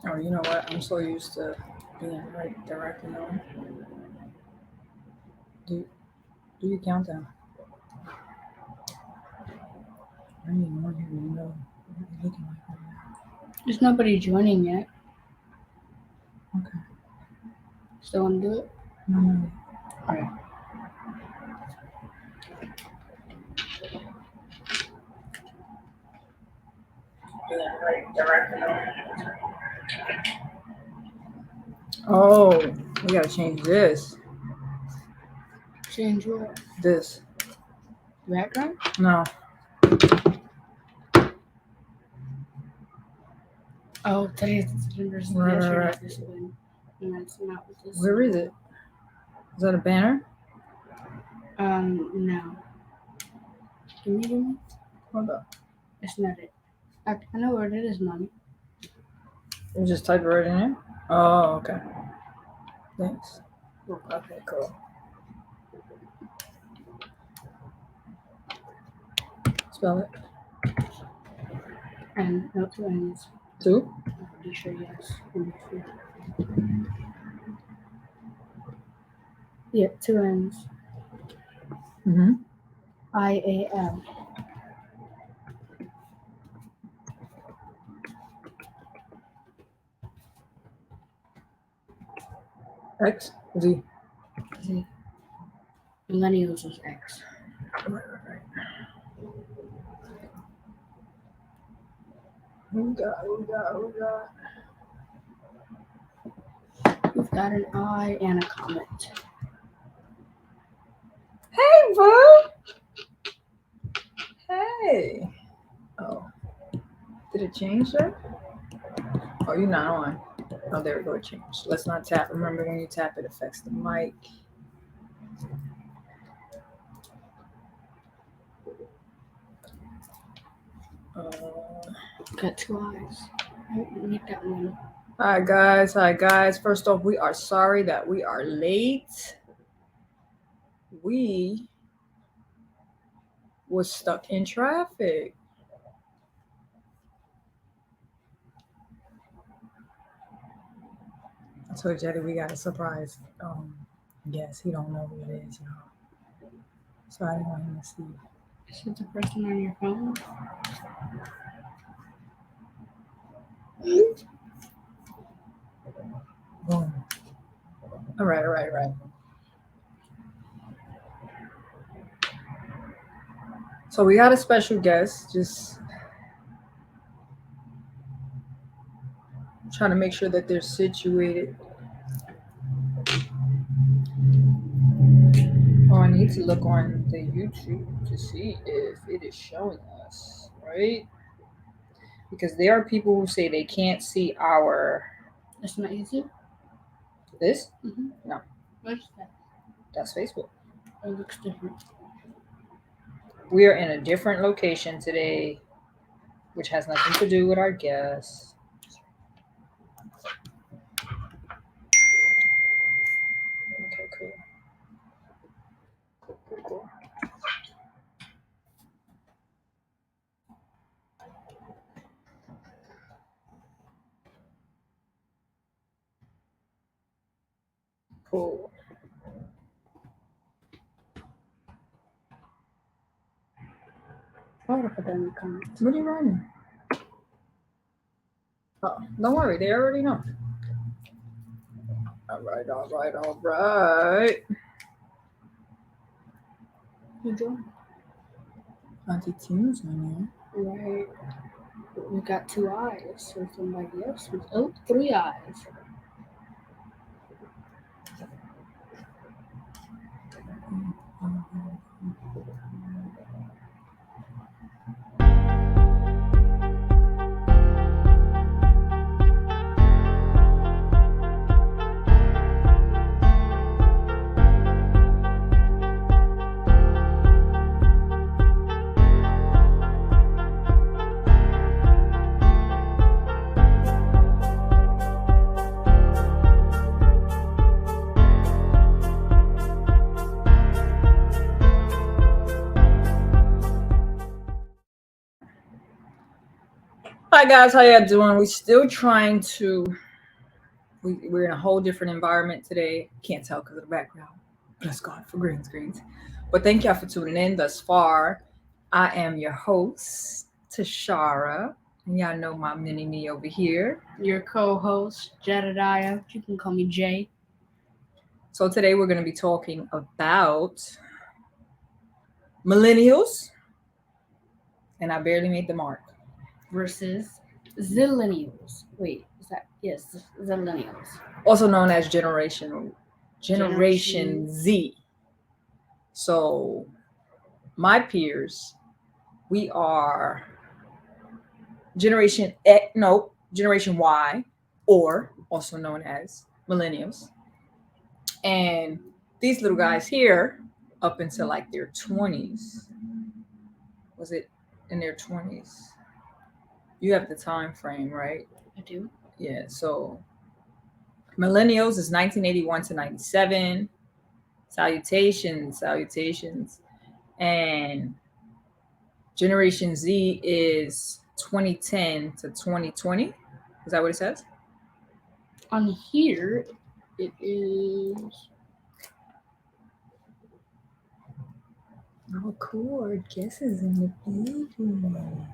Oh, you know what? I'm so used to being right directly on. Do your countdown. I need more here. You know what you're looking like right now. There's nobody joining yet. Okay. Still want to do it? No. Alright. Right directly on. Oh, we gotta change this. Change what? This. Background? No. Oh, today's September. Right. This one. And that's not what this Where is it? Is that a banner? No. Give me. Hold up. It's not it. I know where it is, Mommy. You just type it right in there? Oh, okay. Thanks. Okay, cool. Spell it. And no, 2 N's. 2? I'm pretty sure, yes. Yeah, 2 N's. Mm-hmm. IAM. X? Z? Z. Millennials is X. Right. Who got? We've got an I and a comment. Hey, boo! Hey! Oh. Did it change there? Oh, you're not on. Oh, there we go. It changed. Let's not tap. Remember, when you tap, it affects the mic. Got 2 eyes. Make that one. Hi guys. First off, we are sorry that we are late. We was stuck in traffic. I told Jetty we got a surprise. Yes, he don't know who it is, y'all. So I didn't want him to see. Is it the person on your phone? Boom. All right. So we got a special guest, just trying to make sure that they're situated. Oh, I need to look on the YouTube to see if it is showing us, right? Because there are people who say they can't see our... That's not YouTube? This? Mm-hmm. No. What's that? That's Facebook. It looks different. We are in a different location today, which has nothing to do with our guests. Okay, cool. Cool. I would have put that in the comments. What are you writing? Oh, don't worry, they already know. All right. Who joined? Auntie Tina's on Right. We got 2 eyes. So somebody else was 3 eyes. Hi guys, how y'all doing? We're still trying to. We're in a whole different environment today. Can't tell because of the background. Bless God for green screens. But thank y'all for tuning in thus far. I am your host, Tashara, and y'all know my mini me over here. Your co-host, Jedediah. You can call me Jay. So today we're going to be talking about millennials, and I barely made the mark. Versus Zillennials. Wait, is that yes, Zillennials. Also known as Generation Z. So my peers, we are Generation X, no, Generation Y, or also known as millennials. And these little guys here, up until like their 20s, was it in their 20s? You have the time frame, right? I do. Yeah, so millennials is 1981 to 97. Salutations, salutations. And Generation Z is 2010 to 2020. Is that what it says? On here, it is. Record guesses in the building.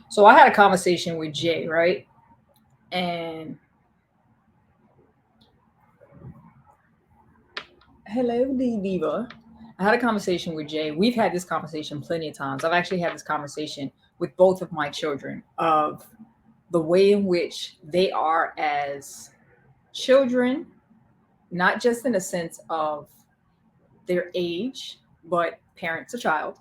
So I had a conversation with Jay, right? And hello, D Diva. I had a conversation with Jay. We've had this conversation plenty of times. I've actually had this conversation with both of my children of the way in which they are as children, not just in the sense of their age, but parent to child,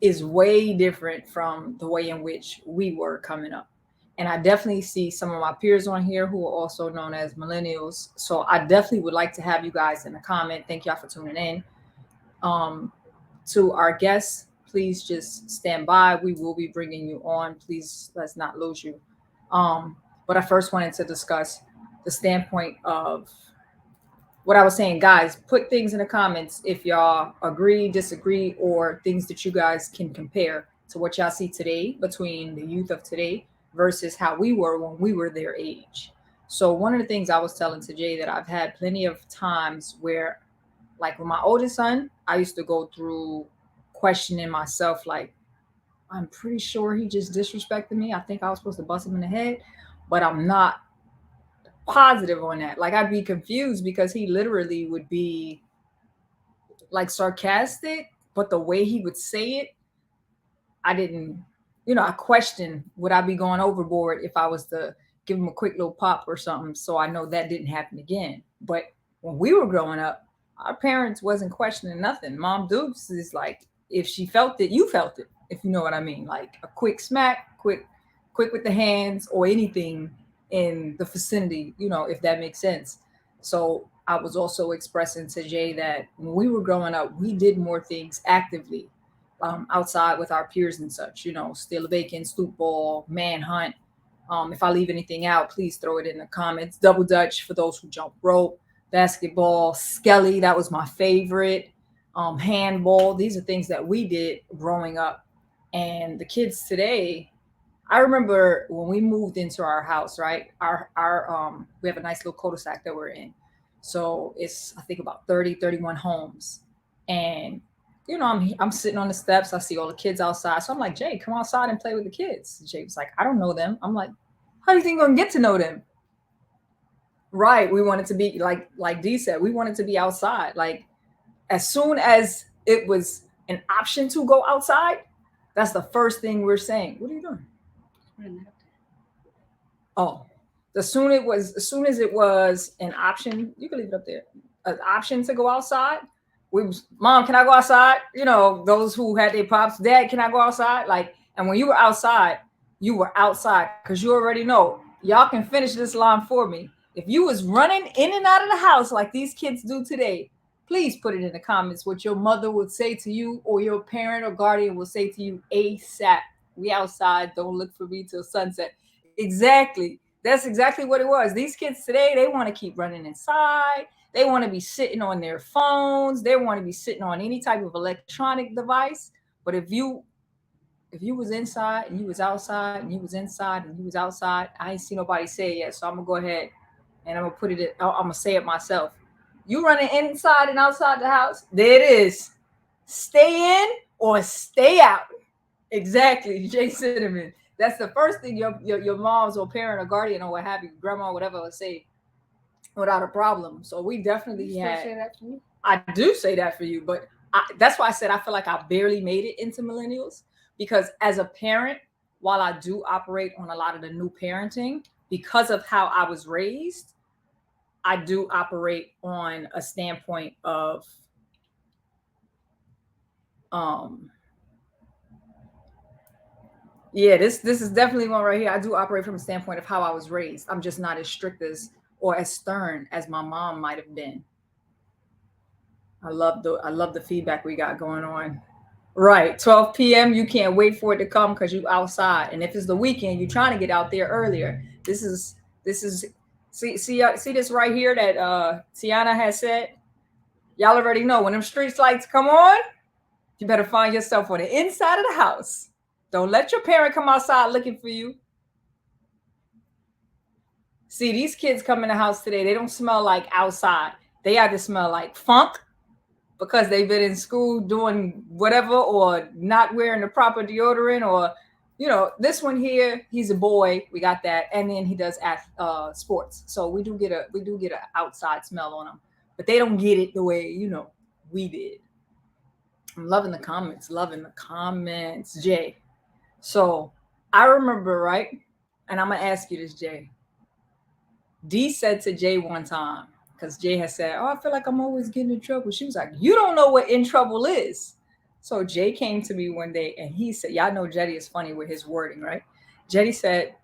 is way different from the way in which we were coming up. And I definitely see some of my peers on here who are also known as millennials. So I definitely would like to have you guys in the comment. Thank y'all for tuning in. Um, to our guests, please just stand by. We will be bringing you on. Please let's not lose you. But I first wanted to discuss the standpoint of what I was saying, guys. Put things in the comments if y'all agree, disagree, or things that you guys can compare to what y'all see today between the youth of today versus how we were when we were their age. So one of the things I was telling to Jay that I've had plenty of times where, like with my oldest son, I used to go through questioning myself, like, I'm pretty sure he just disrespected me. I think I was supposed to bust him in the head, but I'm not positive on that. Like I'd be confused because he literally would be like sarcastic, but the way he would say it, I didn't, I questioned would I be going overboard if I was to give him a quick little pop or something. So I know that didn't happen again. But when we were growing up, our parents wasn't questioning nothing. Mom Dukes is like, if she felt it, you felt it, if you know what I mean. Like a quick smack, quick with the hands or anything in the vicinity, if that makes sense. So I was also expressing to Jay that when we were growing up, we did more things actively outside with our peers and such, steal a bacon, stoop ball, manhunt. If I leave anything out, please throw it in the comments. Double Dutch for those who jump rope, basketball, skelly, that was my favorite. Handball, these are things that we did growing up. And the kids today, I remember when we moved into our house, right? Our we have a nice little cul-de-sac that we're in. So it's I think about 30, 31 homes. And I'm sitting on the steps, I see all the kids outside. So I'm like, Jay, come outside and play with the kids. Jay was like, I don't know them. I'm like, how do you think you're gonna get to know them? Right. We wanted to be like Dee said, we wanted to be outside. Like as soon as it was an option to go outside, that's the first thing we're saying. What are you doing? Oh, as soon as it was an option, you can leave it up there. An option to go outside. Mom, can I go outside? Those who had their pops, Dad, can I go outside? Like, and when you were outside because you already know y'all can finish this line for me. If you was running in and out of the house like these kids do today, please put it in the comments what your mother would say to you or your parent or guardian will say to you ASAP. We outside. Don't look for me till sunset. Exactly. That's exactly what it was. These kids today, they want to keep running inside. They want to be sitting on their phones. They want to be sitting on any type of electronic device. But if you was inside and you was outside and you was inside and you was outside, I ain't see nobody say it yet. So I'm gonna go ahead and I'm gonna put it. I'm gonna say it myself. You running inside and outside the house? There it is. Stay in or stay out. Exactly, Jay Cinnamon. That's the first thing your moms or parent or guardian or what have you, grandma, whatever, will say without a problem. So we You definitely still had. say that to me? I do say that for you, but that's why I said I feel like I barely made it into millennials because as a parent, while I do operate on a lot of the new parenting because of how I was raised, I do operate on a standpoint of um yeah, this is definitely one right here. I do operate from a standpoint of how I was raised. I'm just not as strict as or as stern as my mom might have been. I love the feedback we got going on. Right, 12 p.m. You can't wait for it to come because you outside, and if it's the weekend, you're trying to get out there earlier. This is see this right here that Tiana has said. Y'all already know when them street lights come on, you better find yourself on the inside of the house. Don't let your parent come outside looking for you. See, these kids come in the house today, they don't smell like outside. They either smell like funk because they've been in school doing whatever or not wearing the proper deodorant or this one here, he's a boy, we got that, and then he does sports, so we do get a outside smell on him, but they don't get it the way we did. I'm loving the comments, Jay. So I remember, right, and I'm gonna ask you this, Jay. D said to Jay one time, because Jay has said, "Oh, I feel like I'm always getting in trouble." She was like, "You don't know what in trouble is." So Jay came to me one day and he said, "Y'all know Jetty is funny with his wording, right?" Jetty said,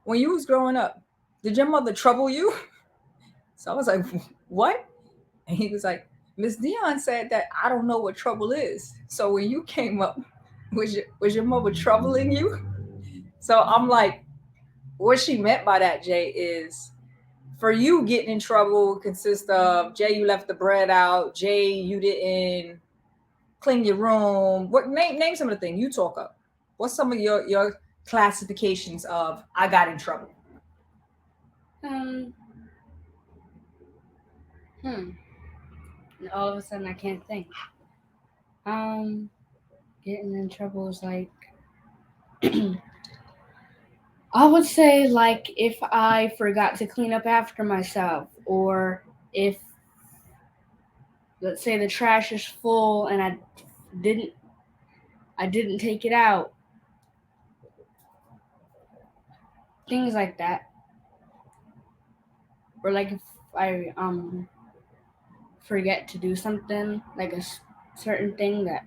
"When you was growing up, did your mother trouble you?" So I was like, "What?" And he was like, "Miss Dion said that I don't know what trouble is. So when you came up, was your mother troubling you?" So I'm like, what she meant by that, Jay, is for you getting in trouble consists of Jay, you left the bread out. Jay, you didn't clean your room. What name some of the things you talk of? What's some of your classifications of I got in trouble? Um, hmm. And all of a sudden, I can't think. Um, Getting in trouble is like I would say like if I forgot to clean up after myself, or if let's say the trash is full and didn't I didn't take it out, things like that. Or like if I forget to do something like certain thing that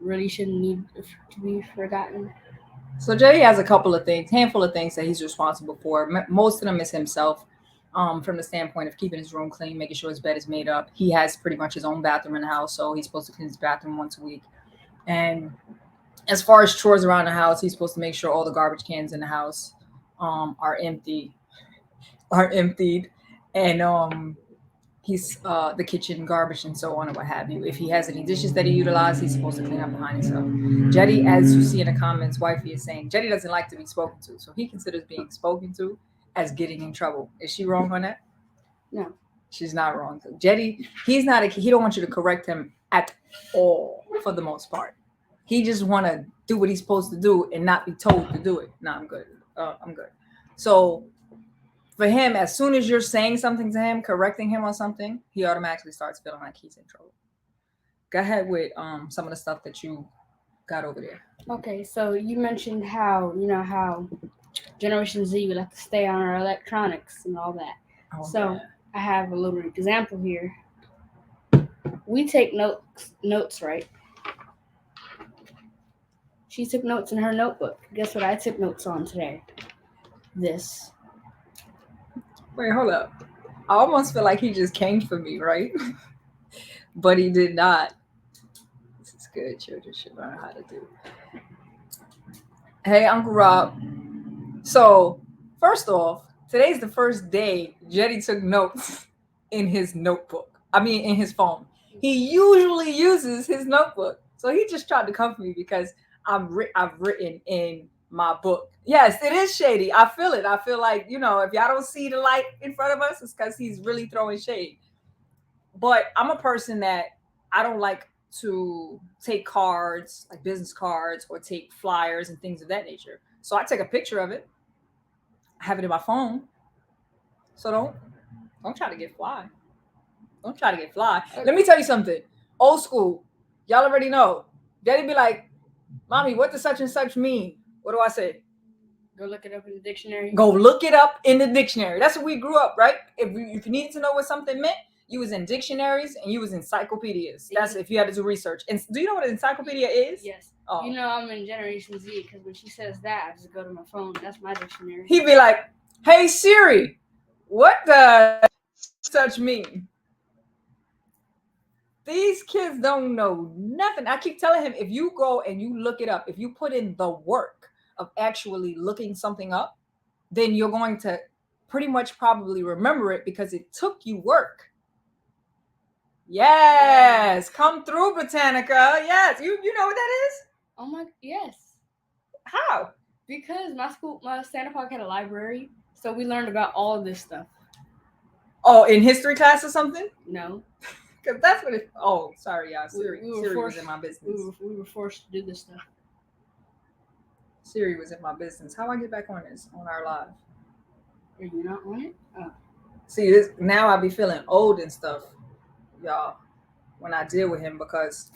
really shouldn't need to be forgotten. So Jay has a couple of things, handful of things that he's responsible for. Most of them is himself. From the standpoint of keeping his room clean, making sure his bed is made up. He has pretty much his own bathroom in the house, so he's supposed to clean his bathroom once a week. And as far as chores around the house, he's supposed to make sure all the garbage cans in the house are emptied, and he's the kitchen garbage and so on and what have you. If he has any dishes that he utilizes, he's supposed to clean up behind himself. Jetty, as you see in the comments, wifey is saying Jetty doesn't like to be spoken to, so he considers being spoken to as getting in trouble. Is she wrong on that? No. She's not wrong. So Jetty, he don't want you to correct him at all for the most part. He just want to do what he's supposed to do and not be told to do it. No, I'm good. I'm good. So for him, as soon as you're saying something to him, correcting him on something, he automatically starts feeling like he's in trouble. Go ahead with some of the stuff that you got over there. Okay, so you mentioned how Generation Z would have to stay on our electronics and all that. Oh, So yeah. I have a little example here. We take notes, right? She took notes in her notebook. Guess what I took notes on today? This. Wait, hold up. I almost feel like he just came for me, right? But he did not. This is good. Children should learn how to do. Hey, Uncle Rob. So, first off, Today's the first day Jetty took notes in his notebook. I mean, in his phone. He usually uses his notebook. So he just tried to come for me because I've written in my book. Yes, it is shady. I feel it. I feel like, if y'all don't see the light in front of us, it's because he's really throwing shade. But I'm a person that I don't like to take cards, like business cards, or take flyers and things of that nature. So I take a picture of it, I have it in my phone. So don't try to get fly. Don't try to get fly. Let me tell you something. Old school. Y'all already know. Daddy be like, "Mommy, what does such and such mean?" What do I say? Go look it up in the dictionary. Go look it up in the dictionary. That's what we grew up, right? If you needed to know what something meant, you was in dictionaries and you was encyclopedias. That's if you had to do research. And do you know what an encyclopedia is? Yes. Oh. You know I'm in Generation Z because when she says that, I just go to my phone. That's my dictionary. He'd be like, "Hey Siri, what does such mean?" These kids don't know nothing. I keep telling him, if you go and you look it up, if you put in the work of actually looking something up, then you're going to pretty much probably remember it because it took you work. Yes, come through, Britannica. Yes, you know what that is? Oh my, yes. How? Because my Santa Park had a library, so we learned about all of this stuff. Oh, in history class or something? No. Because that's what it. Oh, sorry, y'all. Siri Siri was in my business. We were forced to do this stuff. Siri was in my business. How do I get back on this on our live? Are you not on it? Oh. See, this now I be feeling old and stuff, y'all, when I deal with him because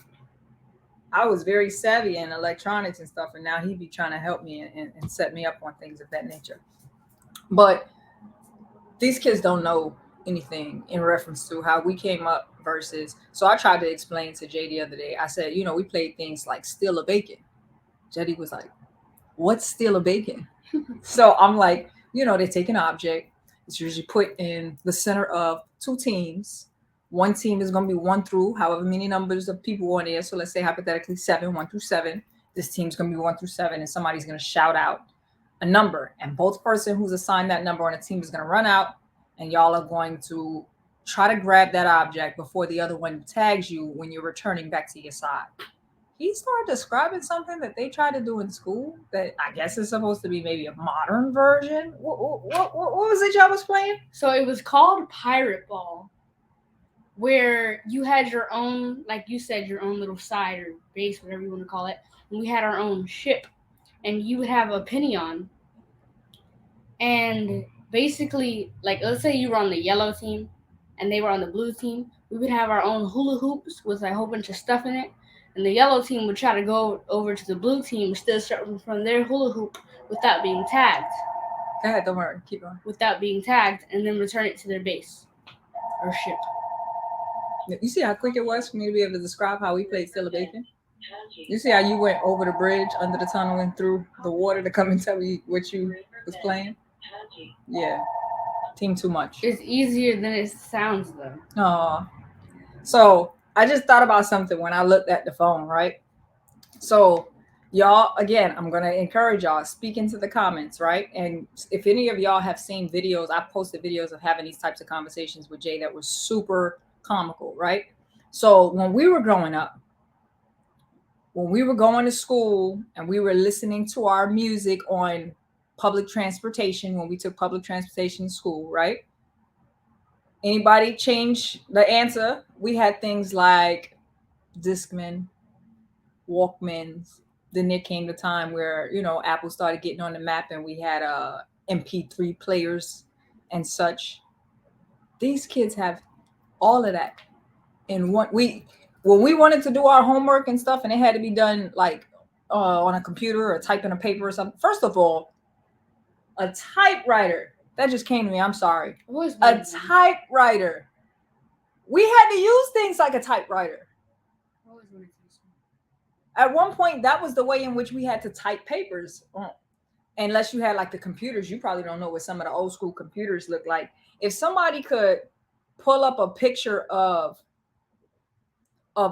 I was very savvy in electronics and stuff, and now he be trying to help me and set me up on things of that nature. But these kids don't know anything in reference to how we came up versus. So I tried to explain to Jay the other day. I said, we played things like Steal a Bacon. Jetty was like, "What's Steal a Bacon?" So I'm like, they take an object. It's usually put in the center of two teams. One team is going to be 1 through however many numbers of people on there. So let's say hypothetically 7, 1 through 7. This team's going to be 1 through 7, and somebody's going to shout out a number. And both person who's assigned that number on a team is going to run out, and y'all are going to try to grab that object before the other one tags you when you're returning back to your side. He started describing something that they try to do in school that I guess is supposed to be maybe a modern version. What was it y'all was playing? So it was called Pirate Ball, where you had your own, like you said, your own little side or base, whatever you want to call it. And we had our own ship, and you would have a pinion. And basically, like, let's say you were on the yellow team and they were on the blue team, we would have our own hula hoops with a whole bunch of stuff in it. And the yellow team would try to go over to the blue team, still starting from their hula hoop without being tagged. Go ahead, don't worry, keep going. Without being tagged, and then return it to their base or ship. You see how quick it was for me to be able to describe how we played Steal a Bacon? You see how you went over the bridge, under the tunnel, and through the water to come and tell me what you was playing? Yeah. Team too much. It's easier than it sounds, though. Oh. So I just thought about something when I looked at the phone, right? So y'all, again, I'm going to encourage y'all, speak into the comments, right? And if any of y'all have seen videos, I've posted videos of having these types of conversations with Jay that were super comical, right? So when we were growing up, when we were going to school and we were listening to our music on public transportation, when we took public transportation to school, right? Anybody change the answer? We had things like Discman, Walkmans. Then there came the time where, Apple started getting on the map and we had MP3 players and such. These kids have all of that. And when we wanted to do our homework and stuff and it had to be done like on a computer or typing a paper or something. First of all, a typewriter. That just came to me. I'm sorry. A typewriter. We had to use things like a typewriter. At one point, that was the way in which we had to type papers. Unless you had like the computers, you probably don't know what some of the old school computers look like. If somebody could pull up a picture of a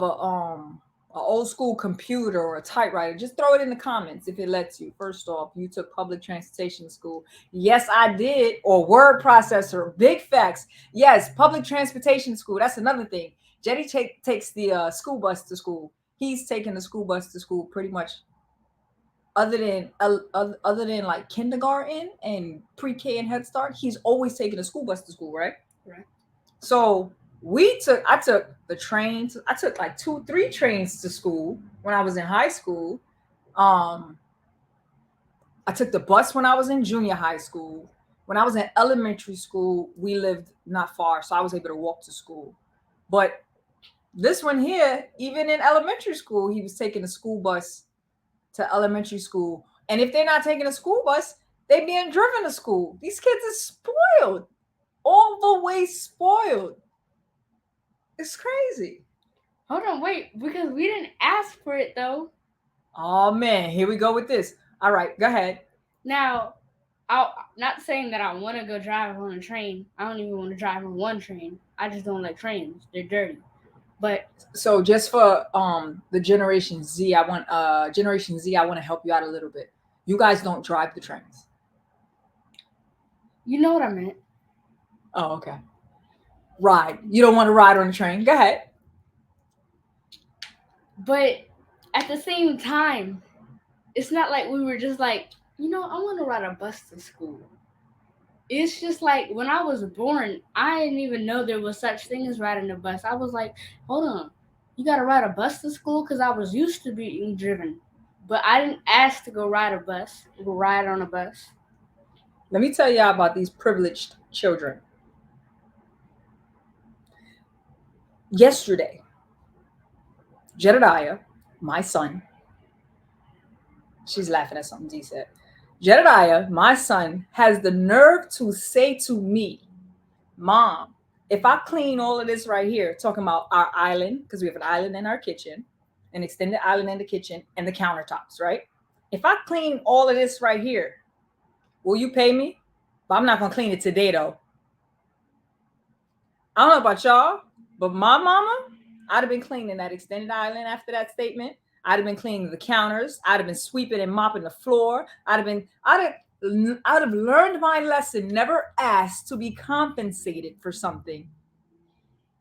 old school computer or a typewriter, just throw it in the comments if it lets you. First off, you took public transportation to school. Yes, I did. Or word processor. Big facts. Yes, public transportation school. That's another thing. Jetty takes the school bus to school. He's taking the school bus to school pretty much, other than like kindergarten and pre-K and Head Start. He's always taking a school bus to school, right? Right. So I took the trains. I took like 2, 3 trains to school when I was in high school. Um, I took the bus when I was in junior high school. When I was in elementary school, we lived not far, so I was able to walk to school. But this one here, even in elementary school, he was taking a school bus to elementary school. And if they're not taking a school bus, they being driven to school. These kids are spoiled, all the way spoiled. It's crazy. Hold on, wait, because we didn't ask for it though. Oh man, here we go with this. All right, go ahead. Now, I'm not saying that I want to go drive on a train. I don't even want to drive on one train. I just don't like trains. They're dirty. But So just for the Generation Z, I want to help you out a little bit. You guys don't drive the trains. you know what I meant. Oh, okay. Ride. You don't want to ride on a train. Go ahead. But at the same time, it's not like we were just like, I want to ride a bus to school. It's just like when I was born, I didn't even know there was such thing as riding a bus. I was like, hold on, you got to ride a bus to school? Because I was used to being driven. But I didn't ask to go ride a bus, go ride on a bus. Let me tell y'all about these privileged children. Yesterday, Jedediah, my son, she's laughing at something Z said. Jedediah, my son, has the nerve to say to me, Mom, if I clean all of this right here, talking about our island, because we have an island in our kitchen, an extended island in the kitchen, and the countertops, right? If I clean all of this right here, will you pay me? But I'm not going to clean it today, though. I don't know about y'all, but my mama, I'd have been cleaning that extended island after that statement. I'd have been cleaning the counters. I'd have been sweeping and mopping the floor. I'd have learned my lesson, never asked to be compensated for something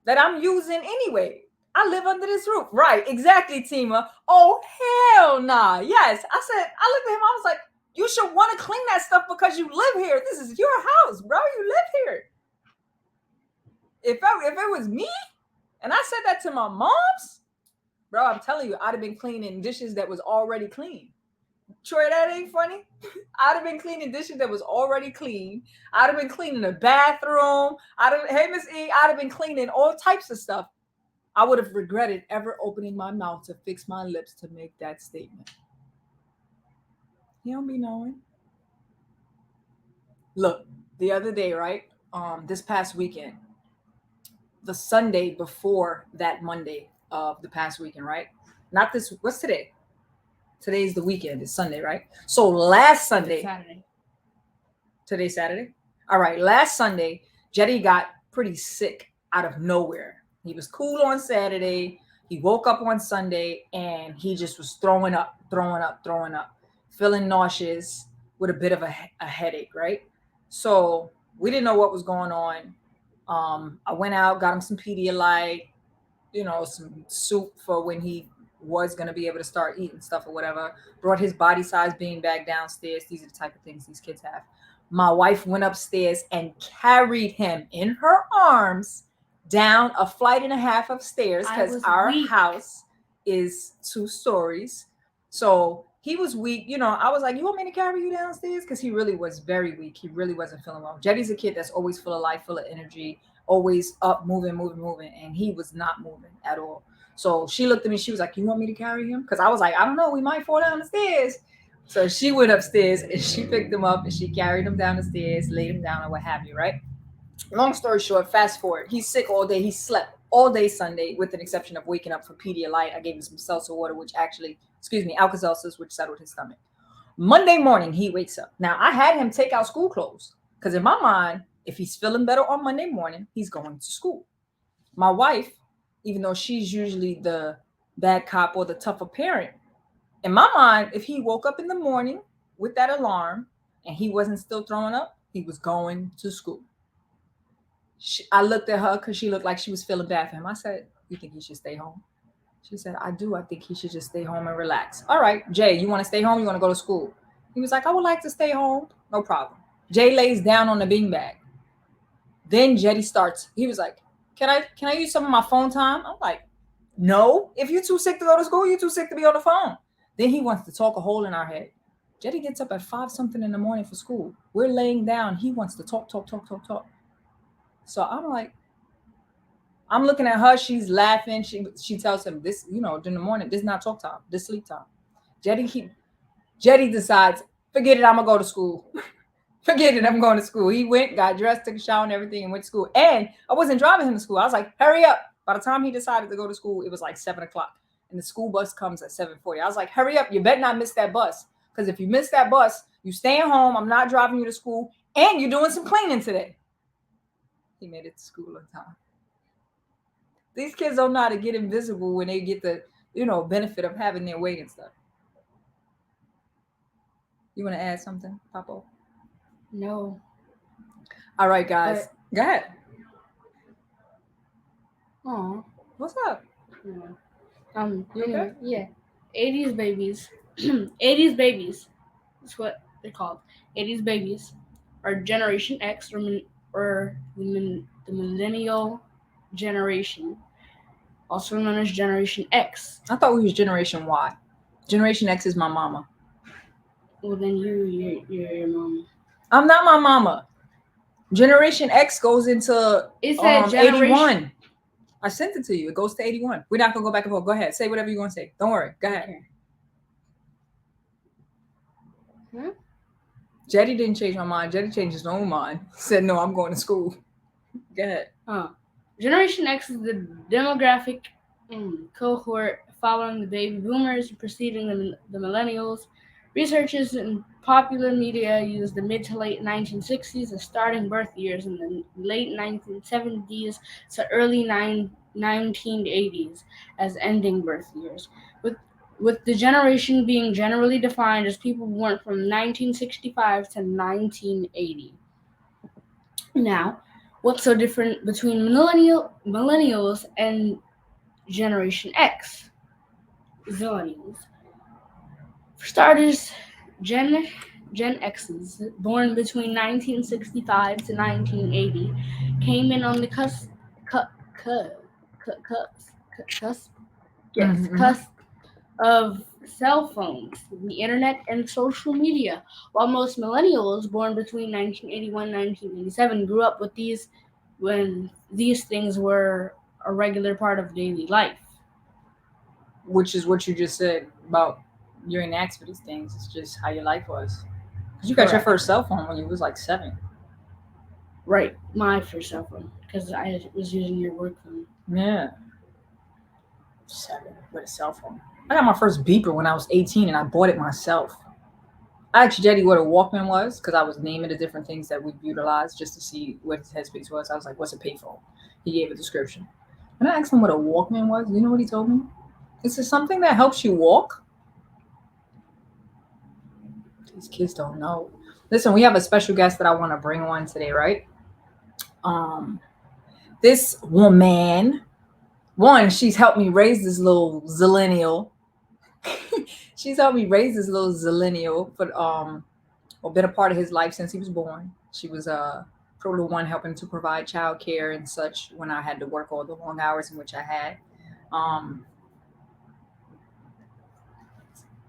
that I'm using anyway. I live under this roof. Right, exactly, Tima. Oh, hell nah. Yes, I looked at him, I was like, you should want to clean that stuff because you live here. This is your house, bro. You live here. If it was me, and I said that to my moms, bro, I'm telling you, I'd have been cleaning dishes that was already clean. Troy, that ain't funny. I'd have been cleaning dishes that was already clean. I'd have been cleaning the bathroom. Hey, Miss E, I'd have been cleaning all types of stuff. I would have regretted ever opening my mouth to fix my lips to make that statement. You don't be knowing. Look, the other day, right? This past weekend, the Sunday before that Monday of the past weekend, right? Not this. What's today? Today's the weekend. It's Sunday, right? So last Sunday. Saturday. Today's Saturday. All right. Last Sunday, Jetty got pretty sick out of nowhere. He was cool on Saturday. He woke up on Sunday and he just was throwing up, feeling nauseous with a bit of a headache, right? So we didn't know what was going on. I went out, got him some Pedialyte, some soup for when he was going to be able to start eating stuff or whatever. Brought his body size bean bag downstairs. These are the type of things these kids have. My wife went upstairs and carried him in her arms down a flight and a half of stairs because our house is 2 stories. So he was weak. I was like, you want me to carry you downstairs? Because he really was very weak. He really wasn't feeling well. Jetty's a kid that's always full of life, full of energy, always up, moving. And he was not moving at all. So she looked at me. She was like, you want me to carry him? Because I was like, I don't know. We might fall down the stairs. So she went upstairs and she picked him up and she carried him down the stairs, laid him down and what have you, right? Long story short, fast forward. He's sick all day. He slept all day Sunday with an exception of waking up for Pedialyte. I gave him some seltzer water, Alka-Seltzers, which settled his stomach. Monday morning, he wakes up. Now, I had him take out school clothes because in my mind, if he's feeling better on Monday morning, he's going to school. My wife, even though she's usually the bad cop or the tougher parent. In my mind, if he woke up in the morning with that alarm and he wasn't still throwing up, he was going to school. I looked at her because she looked like she was feeling bad for him. I said, "You think he should stay home?" She said, "I do. I think he should just stay home and relax." All right, Jay, you want to stay home? You want to go to school? He was like, "I would like to stay home." No problem. Jay lays down on the beanbag. Then Jetty starts. He was like, "Can I use some of my phone time?" I'm like, "No. If you're too sick to go to school, you're too sick to be on the phone." Then he wants to talk a hole in our head. Jetty gets up at 5 something in the morning for school. We're laying down. He wants to talk, talk, talk, talk, talk. So I'm like, I'm looking at her. She's laughing. She tells him this, during the morning, this is not talk time. This sleep time. Jetty he Jetty decides, forget it. I'm gonna go to school. Forget it. I'm going to school. He went, got dressed, took a shower and everything, and went to school. And I wasn't driving him to school. I was like, hurry up. By the time he decided to go to school, it was like 7 o'clock, and the school bus comes at 7:40. I was like, hurry up. You better not miss that bus, because if you miss that bus, you staying home. I'm not driving you to school, and you're doing some cleaning today. He made it to school on time. These kids don't know how to get invisible when they get the benefit of having their way and stuff. You want to add something, Papo? No. All right, guys. Go ahead. Oh. What's up? Yeah. You okay? Yeah. 80s babies. 80s babies. That's what they're called. 80s babies are Generation X or the millennial generation, also known as Generation X. I thought we was Generation Y. Generation X is my mama. Well, then you're your mama. I'm not my mama. Generation X goes into It said 81. I sent it to you. It goes to 81. We're not gonna go back and forth. Go ahead. Say whatever you want to say. Don't worry. Go ahead. Okay. Jetty didn't change my mind. Jetty changed his own mind. He said, "No, I'm going to school." Go ahead. Generation X is the demographic cohort following the baby boomers, preceding the millennials. Researchers in popular media use the mid to late 1960s as starting birth years and the late 1970s to early 1980s as ending birth years, with the generation being generally defined as people born from 1965 to 1980. Now, what's so different between millennials and Generation X? Zillennials. For starters, Gen X's, born between 1965 to 1980, came in on the cusp, cusp of cell phones, the internet, and social media, while most millennials born between 1981 and 1987 grew up with these when these things were a regular part of daily life. Which is what you just said about you didn't ask for these things. It's just how your life was. Because you got your first cell phone when you was like 7. Right, my first cell phone, because I was using your work phone. Yeah. 7 with a cell phone. I got my first beeper when I was 18 and I bought it myself. I asked Jetty what a Walkman was because I was naming the different things that we've utilized just to see what his headspace was. I was like, "What's a payphone?" He gave a description. When I asked him what a Walkman was, you know what he told me? This is something that helps you walk. These kids don't know. Listen, we have a special guest that I want to bring on today, right? This woman, one, she's helped me raise this little zillennial. She's helped me raise this little zillennial for been a part of his life since he was born. She was probably the one helping to provide childcare and such when I had to work all the long hours in which I had.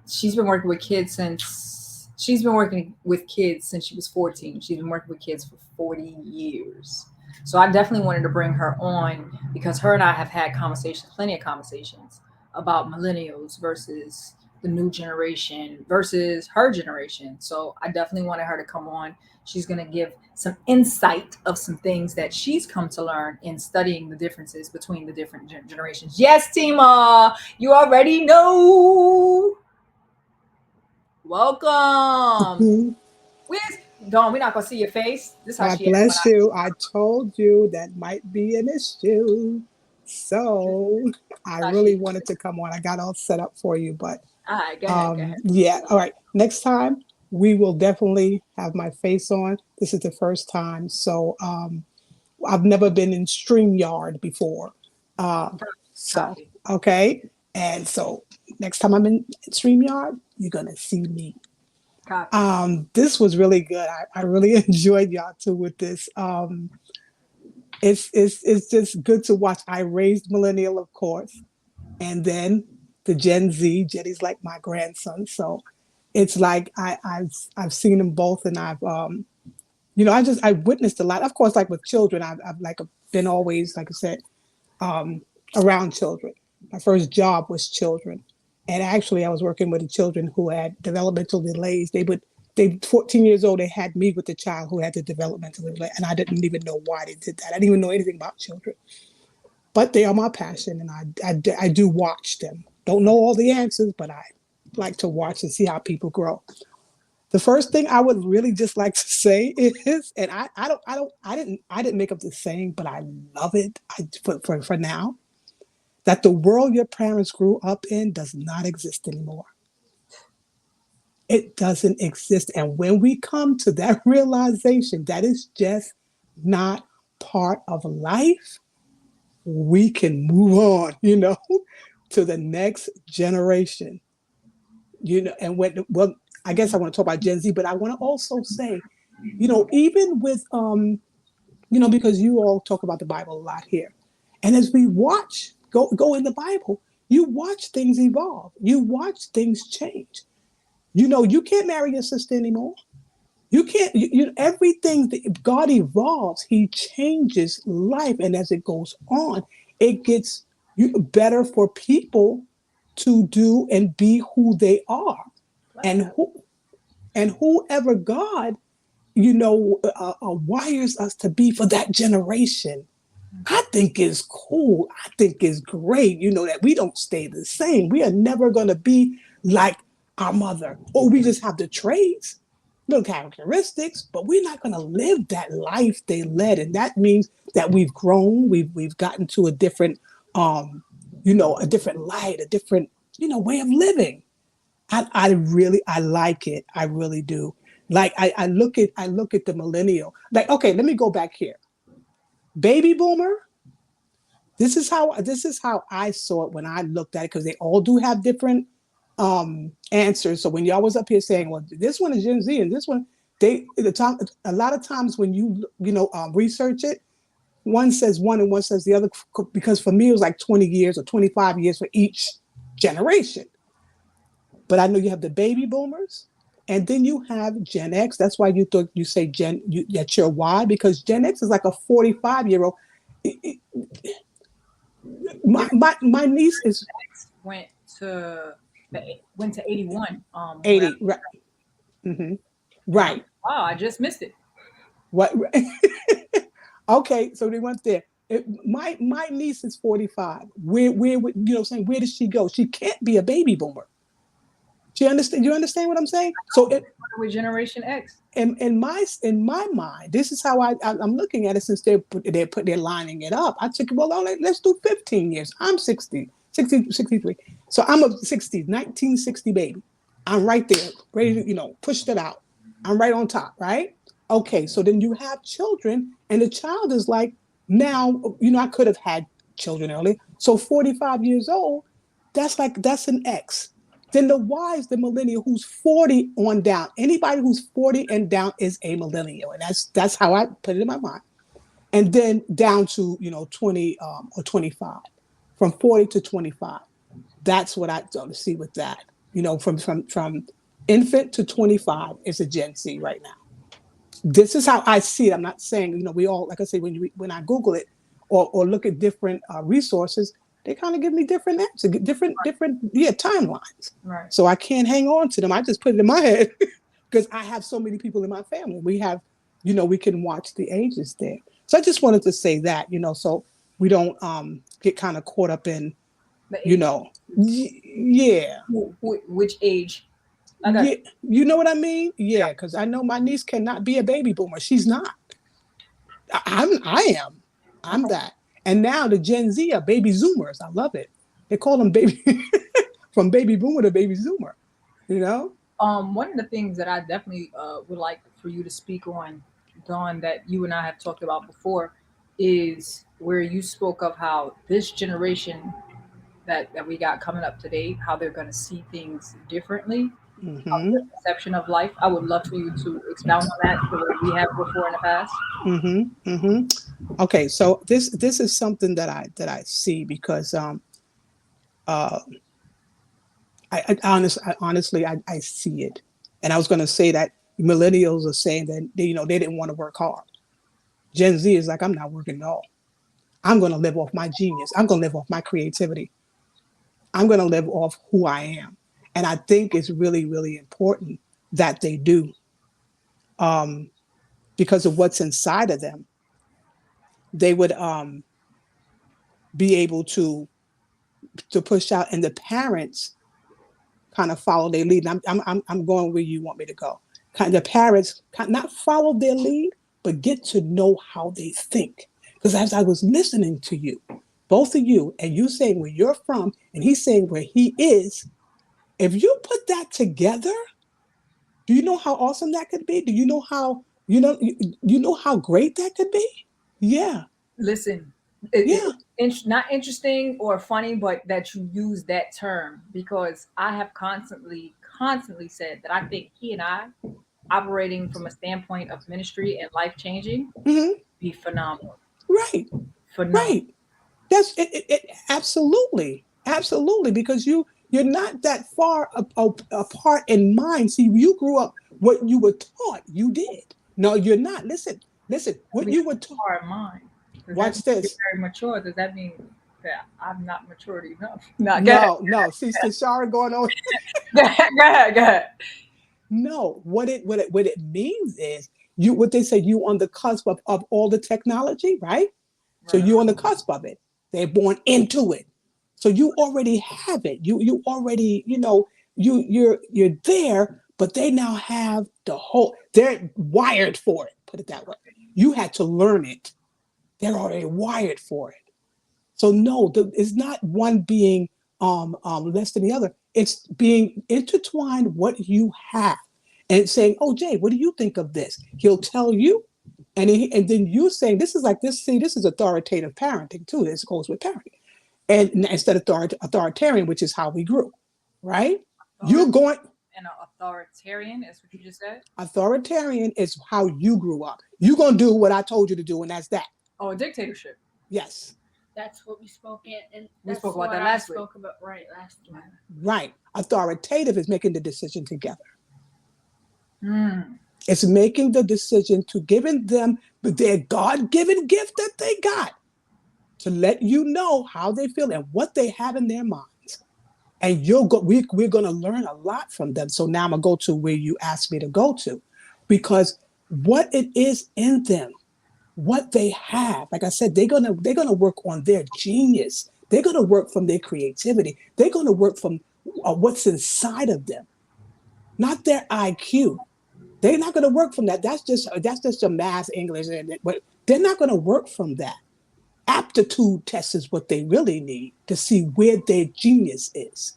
She's been working with kids since she was 14. She's been working with kids for 40 years. So I definitely wanted to bring her on because her and I have had conversations, plenty of conversations about millennials versus the new generation versus her generation. So I definitely wanted her to come on. She's going to give some insight of some things that she's come to learn in studying the differences between the different generations. Yes, Tima, you already know. Welcome. Where's Dawn? We're not gonna see your face. This is how God she acts when bless you. I told you that might be an issue. So I really Tashi. wanted to come on. I got all set up for you, but All right, go ahead. Go ahead. yeah. All right. Next time we will definitely have my face on. This is the first time, so I've never been in StreamYard before. Um, so Copy. okay, and so next time I'm in StreamYard, you're gonna see me. Copy. This was really good. I really enjoyed y'all too with this. It's just good to watch. I raised millennial, of course, and then the Gen Z. Jenny's like my grandson, so it's like I've seen them both, and I witnessed a lot. Of course, like with children, I've like been always, like I said, around children. My first job was children, and actually, I was working with the children who had developmental delays. They 14 years old. They had me with the child who had the developmental delay, and I didn't even know why they did that. I didn't even know anything about children, but they are my passion, and I do watch them. Don't know all the answers, but I like to watch and see how people grow. The first thing I would really just like to say is, and I didn't make up the saying, but I love it. For now, that the world your parents grew up in does not exist anymore. It doesn't exist. And when we come to that realization that it's just not part of life, we can move on, to the next generation. And well, I guess I want to talk about Gen Z, but I want to also say, even with because you all talk about the Bible a lot here. And as we go in the Bible, you watch things evolve. You watch things change. You can't marry your sister anymore. You can't, everything that God evolves, he changes life. And as it goes on, it gets better for people to do and be who they are. Love And that. whoever God, wires us to be for that generation, I think is cool. I think is great. That we don't stay the same. We are never going to be like our mother, or we just have the traits, the characteristics, but we're not going to live that life they led. And that means that we've grown. We've gotten to a different, a different light, a different, way of living. I like it. I really do. Like I look at the millennial. Like, okay, let me go back here. Baby boomer, this is how I saw it when I looked at it, because they all do have different answers. So when y'all was up here saying, well, this one is Gen Z and this one, a lot of times when research it, one says one and one says the other, because for me it was like 20 years or 25 years for each generation. But I know you have the baby boomers, and then you have Gen X. That's why you say that you're Y, because Gen X is like a 45-year-old. My, Your my my niece is ex went to 81. Where 80, right? Hmm. and I'm Right. wow, I just missed it. What? Okay, so they went there. My niece is 45. Saying, where does she go? She can't be a baby boomer. She understand? You understand what I'm saying? So With Generation X. in my mind, this is how I'm looking at it. Since they're lining it up, I took, well, let's do 15 years. I'm 63. So I'm a 1960 baby. I'm right there, ready to push it out. I'm right on top, right? Okay, so then you have children, and the child is like, now, I could have had children early. So 45 years old, that's an X. Then the Y is the millennial, who's 40 on down. Anybody who's 40 and down is a millennial. And that's how I put it in my mind. And then down to 20 or 25. From 40 to 25. That's what I see with that. From infant to 25 is a Gen Z right now. This is how I see it. I'm not saying, we all, like I say, when I Google it, or look at different resources, they kind of give me different answers, different timelines. Right. So I can't hang on to them. I just put it in my head because I have so many people in my family. We have, we can watch the ages there. So I just wanted to say that, so we don't get kind of caught up in, The age. yeah. Which age? I got Yeah, you know what I mean? Yeah, because I know my niece cannot be a baby boomer. She's not. I am. I'm okay. that. And now the Gen Z are baby Zoomers. I love it. They call them baby from baby boomer to baby Zoomer. You know? One of the things that I definitely would like for you to speak on, Dawn, that you and I have talked about before, is where you spoke of how this generation that we got coming up today, how they're going to see things differently, how their Mm-hmm. perception of life. I would love for you to expound on that the way we have before in the past. Mm-hmm. Mm-hmm. Okay, so this is something that I see because uh I honestly I see it. And I was gonna say that millennials are saying that they didn't want to work hard. Gen Z is like, I'm not working at all. I'm gonna live off my genius. I'm gonna live off my creativity. I'm gonna live off who I am. And I think it's really, really important that they do, um, because of what's inside of them. They would be able to push out, and the parents kind of follow their lead. And I'm going where you want me to go. Kind of parents not follow their lead, but get to know how they think. Because as I was listening to you, both of you, and you saying where you're from, and he's saying where he is, if you put that together, do you know how awesome that could be? Do you know how you know how great that could be? Yeah, Listen, yeah. not interesting or funny, but that you use that term, because I have constantly said that I think he and I, operating from a standpoint of ministry and life changing, Hmm. be phenomenal. Right, Phenomenal. right. That's absolutely, absolutely, because you're not that far apart in mind. See, you grew up what you were taught. You did. No, you're not. Listen, listen. What We you were taught. are mine. Does that mean Watch you're this. very mature? Does that mean that I'm not matured enough? No, go ahead. No, no. See, Shara going on. Go ahead. Go ahead. Go ahead. No, what it means is you what they say you on the cusp of all the technology, right? So Right. you're on the cusp of it. They're born into it. So you already have it. You already, you're there, but they now have the whole, they're wired for it, put it that way. You had to learn it. They're already wired for it. So no, it's not one being less than the other. It's being intertwined what you have and saying, "Oh, Jay, what do you think of this?" He'll tell you, and then you saying, "This is like this." See, this is authoritative parenting too. This goes with parenting, and instead of authoritarian, which is how we grew, right? You're Authority going and an authoritarian. That's what you just said. authoritarian is how you grew up. You're gonna do what I told you to do, and that's that. Oh, a dictatorship. Yes, That's what we spoke in, and We that's spoke about what that I last week. spoke about right last time. right. Authoritative is making the decision together. Hmm. It's making the decision to giving them their God-given gift that they got to let you know how they feel and what they have in their minds. And we're going to learn a lot from them. So now I'm going to go to where you asked me to go to, because what it is in them, what they have, like I said, they're gonna work on their genius. They're going to work from their creativity. They're going to work from what's inside of them, not their IQ. They're not going to work from that. That's just a math, English, but they're not going to work from that. Aptitude test is what they really need to see where their genius is,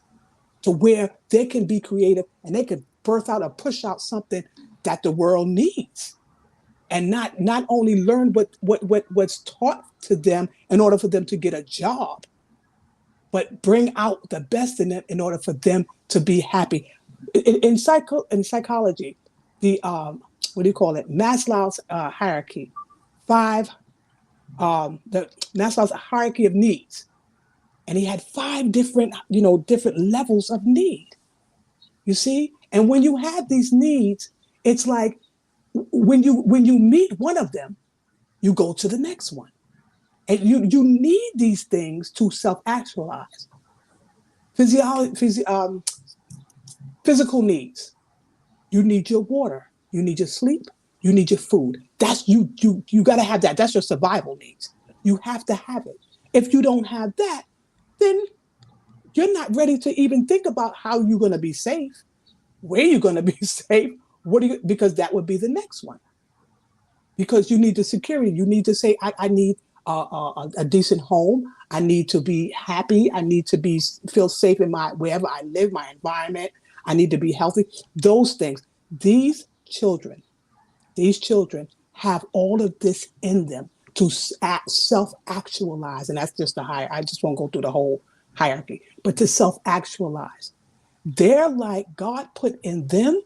to where they can be creative and they can birth out or push out something that the world needs, and not only learn what's taught to them in order for them to get a job, but bring out the best in them in order for them to be happy. In psychology, the what do you call it? Maslow's hierarchy, five the Maslow's hierarchy of needs, and he had five different levels of need. You see, and when you have these needs, it's like when you meet one of them, you go to the next one, and you need these things to self actualize. Physical needs. You need your water. You need your sleep. You need your food. That's you got to have that. That's your survival needs. You have to have it. If you don't have that, then you're not ready to even think about how you're going to be safe, where you're going to be safe. Because that would be the next one. Because you need the security. You need to say, I need a decent home. I need to be happy. I need to feel safe in my wherever I live, my environment. I need to be healthy. Those things. These children, these children have all of this in them to self-actualize, and that's just the higher. I just won't go through the whole hierarchy, but to self-actualize. They're like God put in them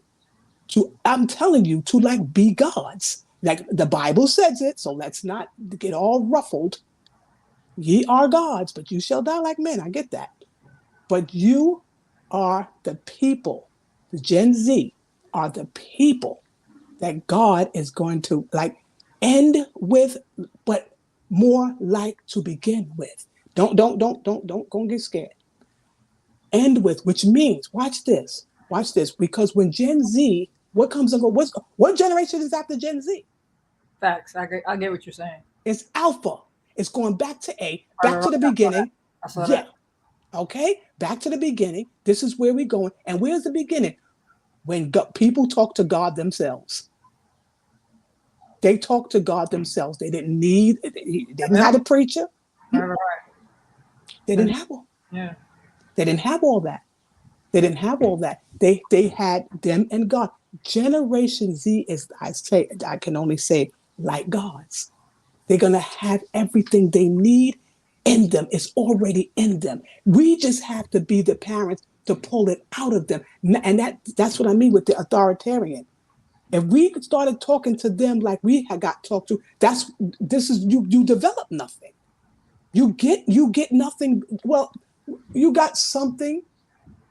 to, I'm telling you, to like be gods. Like the Bible says it, so let's not get all ruffled. Ye are gods, but you shall die like men. I get that. But you are the people, the Gen Z are the people that God is going to like end with, but more like to begin with. Don't get scared. End with, which means, watch this, because when Gen Z, what comes and goes, what generation is after Gen Z? Facts. I get what you're saying. It's Alpha. It's going back to A, Right, back right, to the right. beginning. I saw Yeah. that. Okay. Back to the beginning. This is where we're going. And where's the beginning? When people talk to God themselves. They talk to God themselves. They didn't have a preacher. Right, right, They right. didn't have one. Yeah. They didn't have all that. They didn't have all that. They had them and God. Generation Z is, I can only say, like gods. They're gonna have everything they need in them. It's already in them. We just have to be the parents to pull it out of them. And that's what I mean with the authoritarian. If we started talking to them like we had got talked to, this is you develop nothing. You get nothing. Well, you got something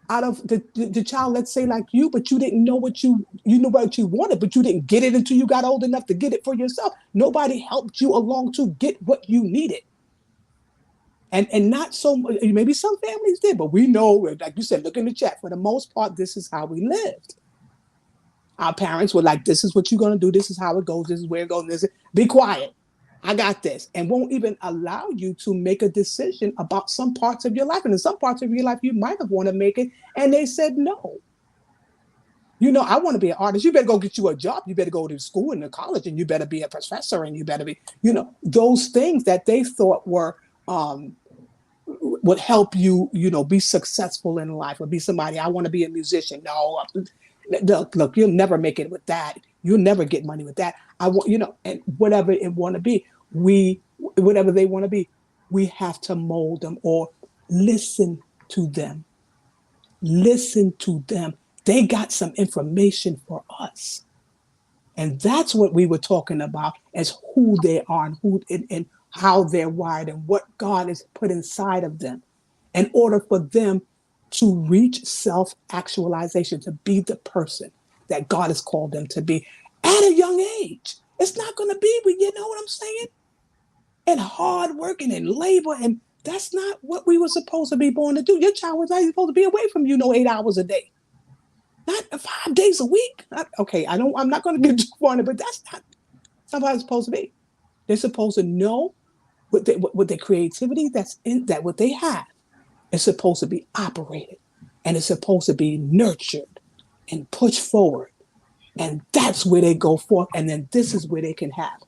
out of the child, let's say like you, but you didn't know you know what you wanted, but you didn't get it until you got old enough to get it for yourself. Nobody helped you along to get what you needed. And not so, maybe some families did, but we know, like you said, look in the chat, for the most part, this is how we lived. Our parents were like, this is what you're going to do. This is how it goes. This is where it goes. Be quiet. I got this. And won't even allow you to make a decision about some parts of your life. And in some parts of your life, you might have wanted to make it. And they said, no. I want to be an artist. You better go get you a job. You better go to school and to college, and you better be a professor, and you better be, those things that they thought would help you, be successful in life, or be somebody. I want to be a musician. No, look, you'll never make it with that. You'll never get money with that. I want, and whatever it want to be, whatever they want to be, we have to mold them or listen to them. Listen to them. They got some information for us. And that's what we were talking about as who they are and how they're wired and what God has put inside of them in order for them to reach self-actualization, to be the person that God has called them to be at a young age. It's not going to be, you know what I'm saying? And hard working and labor. And that's not what we were supposed to be born to do. Your child was not supposed to be away from 8 hours a day. Not 5 days a week. I'm not going to get too far in it, but that's not somebody's supposed to be. They're supposed to know what their creativity that's in that what they have is supposed to be operated, and it's supposed to be nurtured and pushed forward. And that's where they go forth. And then this is where they can have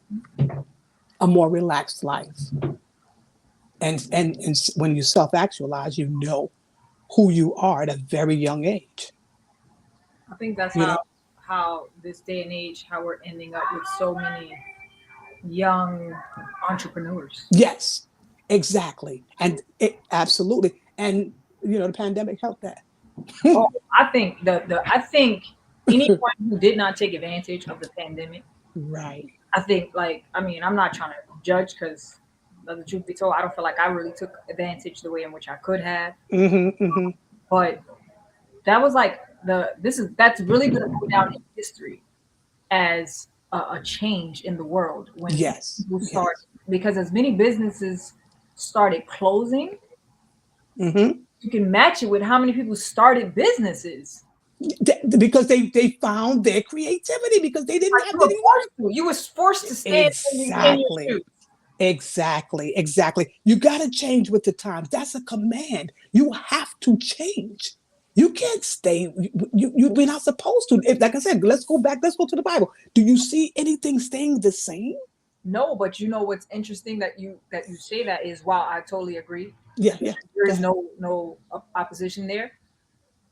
a more relaxed life. And when you self-actualize, you know who you are at a very young age. I think that's how this day and age, how we're ending up with so many young entrepreneurs. Yes, exactly. And absolutely. And the pandemic helped that. Oh, I think I think anyone who did not take advantage of the pandemic, Right. I think I'm not trying to judge because the truth be told, I don't feel like I really took advantage the way in which I could have. Mm-hmm, mm-hmm. But that was like that's really going to go down in history as a change in the world when Yes. people start, because as many businesses started closing, Mm-hmm. you can match it with how many people started businesses. Because they found their creativity because they didn't have any work. You was forced to stand in your Exactly. shoes. Exactly. You got to change with the times. That's a command. You have to change. You can't stay. We're not supposed to. Like I said, let's go back. Let's go to the Bible. Do you see anything staying the same? No, but you know what's interesting that you say that is, wow, I totally agree. Yeah, yeah. There Go is ahead. no opposition there.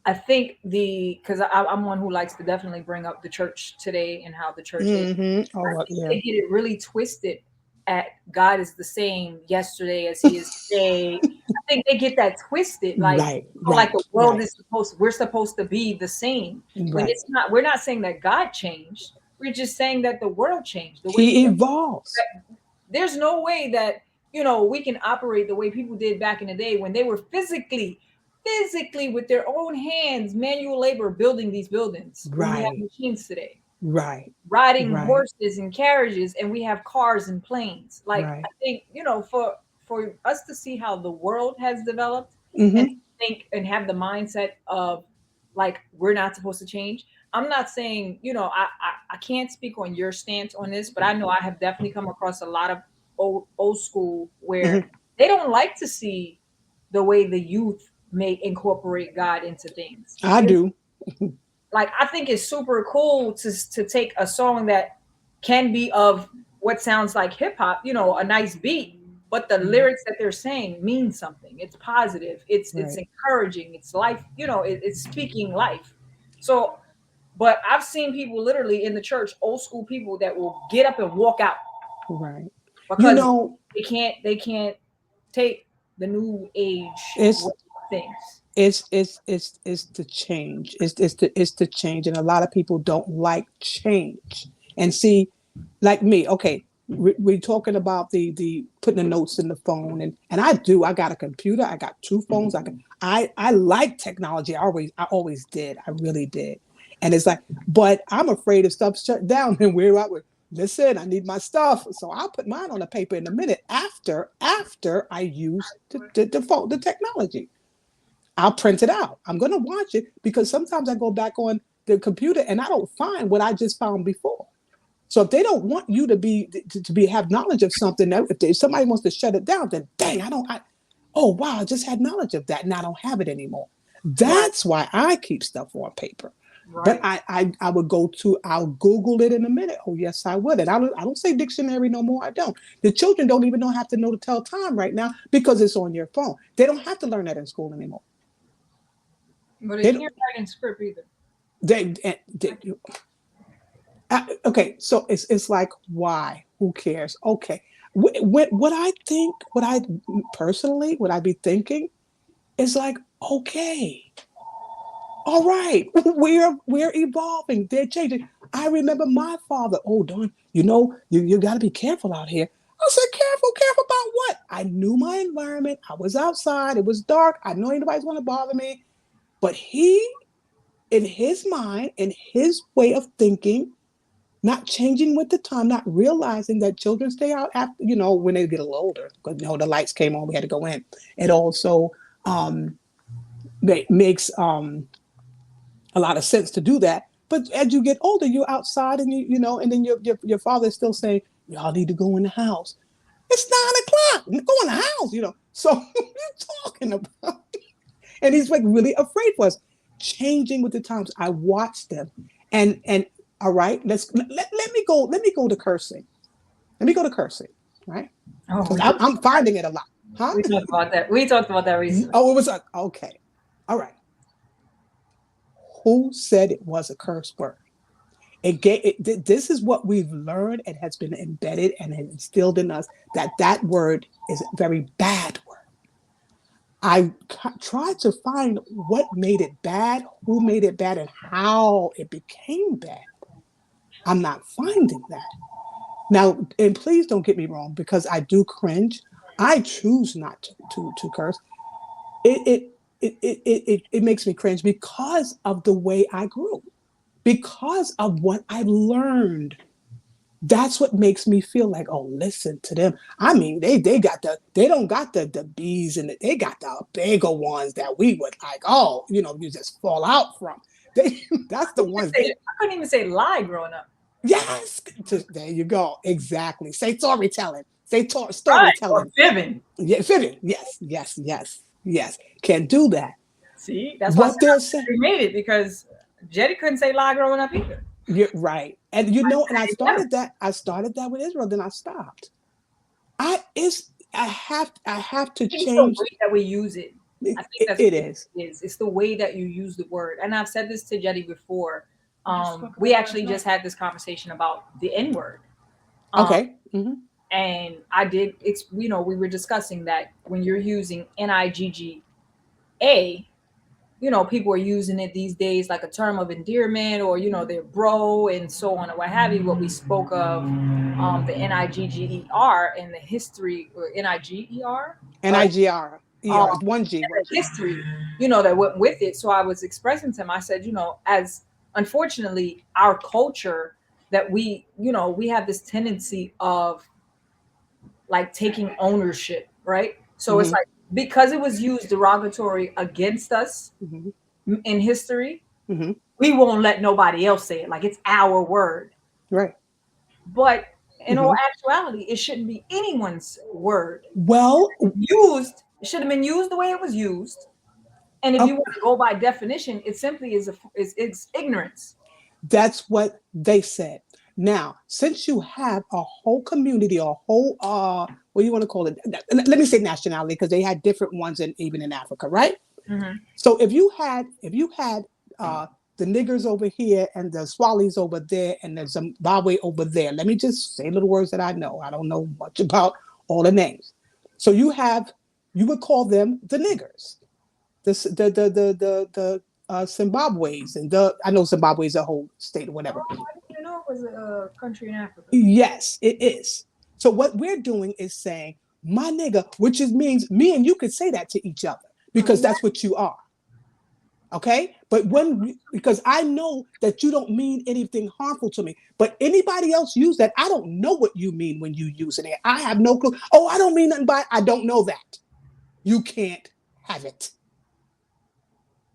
I think because I'm one who likes to definitely bring up the church today and how the church is. Oh, I well, think yeah. they get it really twisted at God is the same yesterday as he is today. I think they get that twisted, like Right, like the right, world right, is we're supposed to be the same when right. it's not. We're not saying that God changed. We're just saying that the world changed. The way He evolves. there's no way that we can operate the way people did back in the day when they were physically with their own hands, manual labor, building these buildings when we have Right, machines today, right, riding right, horses and carriages, and we have cars and planes. Like, I right. think for us to see how the world has developed and Mm-hmm, think and have the mindset of like we're not supposed to change. I'm not saying, I can't speak on your stance on this, but I know I have definitely come across a lot of old school where mm-hmm. they don't like to see the way the youth may incorporate God into things. I do. Like, I think it's super cool to take a song that can be of what sounds like hip hop, a nice beat, but the Mhm. lyrics that they're saying mean something. It's positive. It's Right, encouraging. It's life. It's speaking life. So, but I've seen people literally in the church, old school people that will get up and walk out right. You because know, they can't take the new age it's things. it's the change. It's the change, and a lot of people don't like change. And see, like me, okay, we're talking about the putting the notes in the phone, and I do. I got a computer. I got two phones. I like technology. I always did. I really did. And it's like, but I'm afraid if stuff shut down, and where I would listen. I need my stuff, so I'll put mine on the paper in a minute after I use the phone, the technology. I'll print it out. I'm going to watch it because sometimes I go back on the computer and I don't find what I just found before. So if they don't want you to be have knowledge of something, if somebody wants to shut it down, then dang, oh wow, I just had knowledge of that and I don't have it anymore. Right, That's why I keep stuff on paper. But right. I would I'll Google it in a minute. Oh yes, I would. And I don't say dictionary no more. I don't. The children don't even have to know to tell time right now because it's on your phone. They don't have to learn that in school anymore. But they They don't. can't write in script either. They okay, so it's like why? Who cares? Okay, what I think, what I personally, what I be thinking is like, okay, all right, we're evolving. They're changing. I remember my father. Oh, Don, you got to be careful out here. I said, careful about what? I knew my environment. I was outside. It was dark. I know anybody's going to bother me. But he, in his mind, in his way of thinking, not changing with the time, not realizing that children stay out after, when they get a little older, because the lights came on, we had to go in. It also um, makes a lot of sense to do that. But as you get older, you're outside, and and then your father's still saying, y'all need to go in the house. It's 9 o'clock. Go in the house. So what are you talking about? And he's like really afraid for us. Changing with the times. I watch them, and all right, let me go. Let me go to cursing. Let me go to cursing, right? Oh, Because I'm finding it a lot, huh? we talked about that. We talked about that recently. Oh, it was like okay, all right. Who said it was a curse word? This is what we've learned and has been embedded and instilled in us that word is a very bad word. I tried to find what made it bad, who made it bad, and how it became bad. I'm not finding that. Now, and please don't get me wrong, because I do cringe. I choose not to curse. It makes me cringe because of the way I grew, because of what I learned. That's what makes me feel like, oh, listen to them. I mean, they don't got the bees and they got the bigger ones that we would like, oh, you just fall out from. That's the ones I couldn't even say lie growing up. yes. There you go. Exactly. Say storytelling. Say Right. Or storytelling. fibbing. Yeah, fitting. Yes. Can't do that. See, that's why I said What they're I'm saying. glad we made it because Jetty couldn't say lie growing up either. You're right. And you know, and I Yeah. started that. I started that with Israel. Then I stopped. I have to It's the change. way that we use it. I think that's It what is. it is. It's the way that you use the word. And I've said this to Jetty before. We actually just had this conversation about the N word. Um, Okay. and I did. It's we were discussing that when you're using NIGGA, people are using it these days like a term of endearment, or they're bro and so on and what have you. What we spoke of, the NIGGER and the history, or NIGER, NIGR. um, ER. One G. and One the G. history, that went with it. So I was expressing to him. I said, as unfortunately our culture that we have this tendency of like taking ownership, right? So it's Mm-hmm. like because it was used derogatory against us Mm-hmm. in history, Mm-hmm. we won't let nobody else say it. Like it's our word. Right. But in all Mm-hmm. actuality, it shouldn't be anyone's word. Well, It should have been used the way it was used. And if you uh, want to go by definition, it simply is ignorance. that's what they said. Now, since you have a whole community, a whole what do you want to call it? Let me say nationality, because they had different ones even in Africa, right? Hmm. So if you had uh the niggers over here and the Swalis over there and the Zimbabwe over there, let me just say little words that I know. I don't know much about all the names. So you would call them the niggers, the Zimbabweans, and I know Zimbabwe is a whole state or Oh, whatever. I didn't even know it was a country in Africa. Yes, it is. So what we're doing is saying my nigga, which is means me and you could say that to each other because that's what you are. Okay, but because I know that you don't mean anything harmful to me, but anybody else use that, I don't know what you mean when you use it. I have no clue. Oh, I don't mean nothing by it. I don't know that. You can't have it.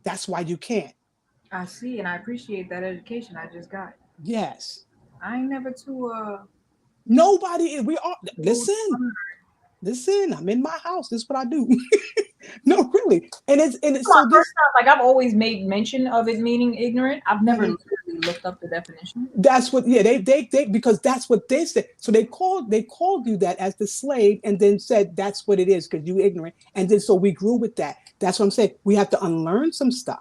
That's why you can't. I see, and I appreciate that education I just got. Yes. I ain't never too Nobody. We are. old. Listen. I'm in my house. This is what I do. No, really. And it's My so first this. time, like I've always made mention of it meaning ignorant. I've never Mhm. literally looked up the definition. That's what. Yeah. They because that's what they said. So they called you that as the slave, and then said that's what it is because you ignorant. And then so we grew with that. That's what I'm saying. We have to unlearn some stuff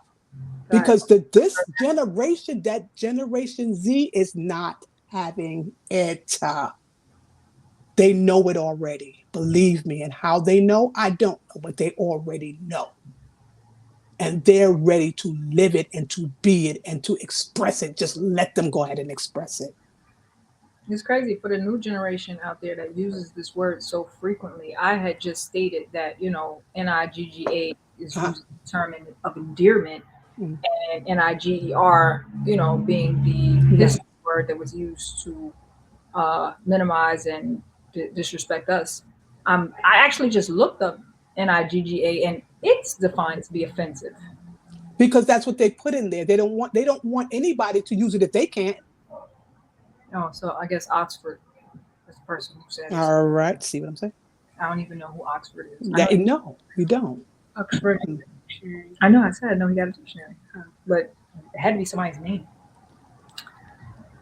Right. because this generation, that Generation Z, is not having it. They know it already. Believe me. And how they know, I don't know, but they already know. And they're ready to live it and to be it and to express it. Just let them go ahead and express it. It's crazy for the new generation out there that uses this word so frequently. I had just stated that, NIGGA is Uh-huh. used as a term of endearment, Mm. and NIGER, being the Right. history word that was used to minimize and disrespect us. I actually just looked up NIGGA, and it's defined to be offensive. Because that's what they put in there. They don't want anybody to use it if they can't. Oh, so I guess Oxford is the person who said it. All right. See what I'm saying? I don't even know who Oxford is. I know That no, you don't. Oxford. Mm. I know I said I know he got a dictionary, but it had to be somebody's name.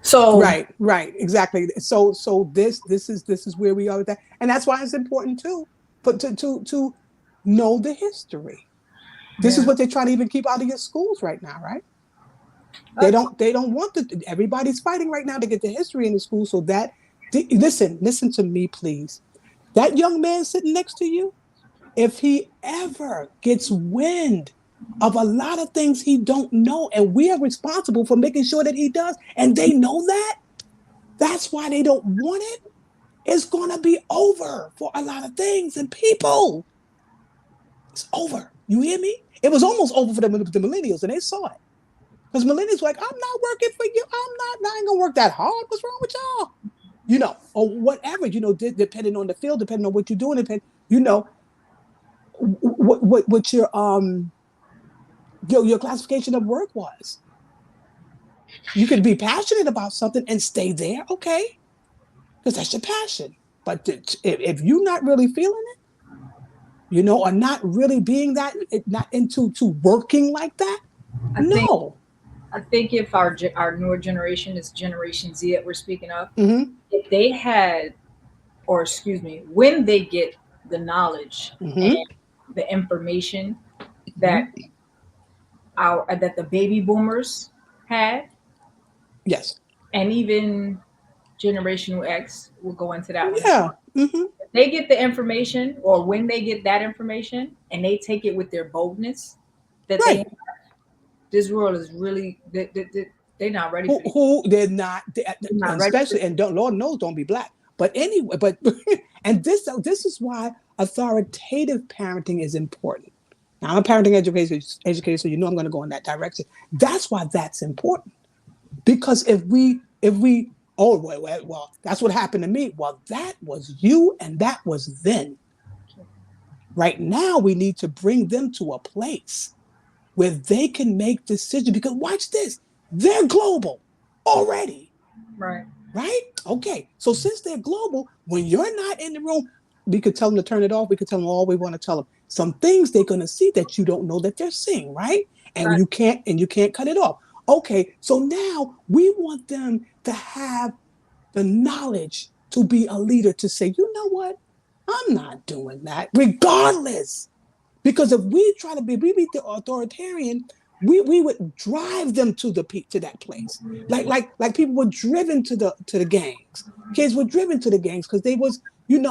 So Right, exactly. So this is where we are with that, and that's why it's important too, but to know the history. This is yeah, what they're trying to even keep out of your schools right now, right? They that's don't they don't want everybody's fighting right now to get the history in the school so that listen to me, please. That young man sitting next to you, if he ever gets wind of a lot of things he don't know, and we are responsible for making sure that he does, and they know that, that's why they don't want it. It's gonna be over for a lot of things and people. It's over. You hear me? It was almost over for the millennials, and they saw it. Because millennials were like, I'm not working for you. I ain't gonna work that hard. What's wrong with y'all? Or whatever, depending on the field, depending on what you're doing, you know, what your classification of work was. You could be passionate about something and stay there, okay, because that's your passion. But if you're not really feeling it, or not really being not into to working like that, I think no. I think if our newer generation is Generation Z that we're speaking of, Mm-hmm. if they had, or excuse me, when they get the knowledge and Mm-hmm. the information that Mm-hmm. that the baby boomers had, Yes. and even Generation X, we'll go into that one as Yeah. well. Mm-hmm. If they get the information, or when they get that information and they take it with their boldness that they, Right. this world is really, they're not ready for these. Who they're not, They're not and ready for especially, and don't, Lord knows, don't be black. But anyway, but and this is why authoritative parenting is important. Now, I'm a parenting educator, so you know I'm going to go in that direction. That's why that's important. Because if we oh well, that's what happened to me. Well, that was you, and that was then. Right now, we need to bring them to a place where they can make decisions. Because watch this, they're global already, right. right? Okay, so since they're global, when you're not in the room, we could tell them to turn it off. We could tell them all we want to tell them. Some things they're going to see that you don't know that they're seeing, right? And Right. you can't cut it off. Okay, so now we want them to have the knowledge to be a leader, to say, you know what, I'm not doing that, regardless. Because if we be the authoritarian, we would drive them to that place. Like people were driven to the gangs. Kids were driven to the gangs because they was, in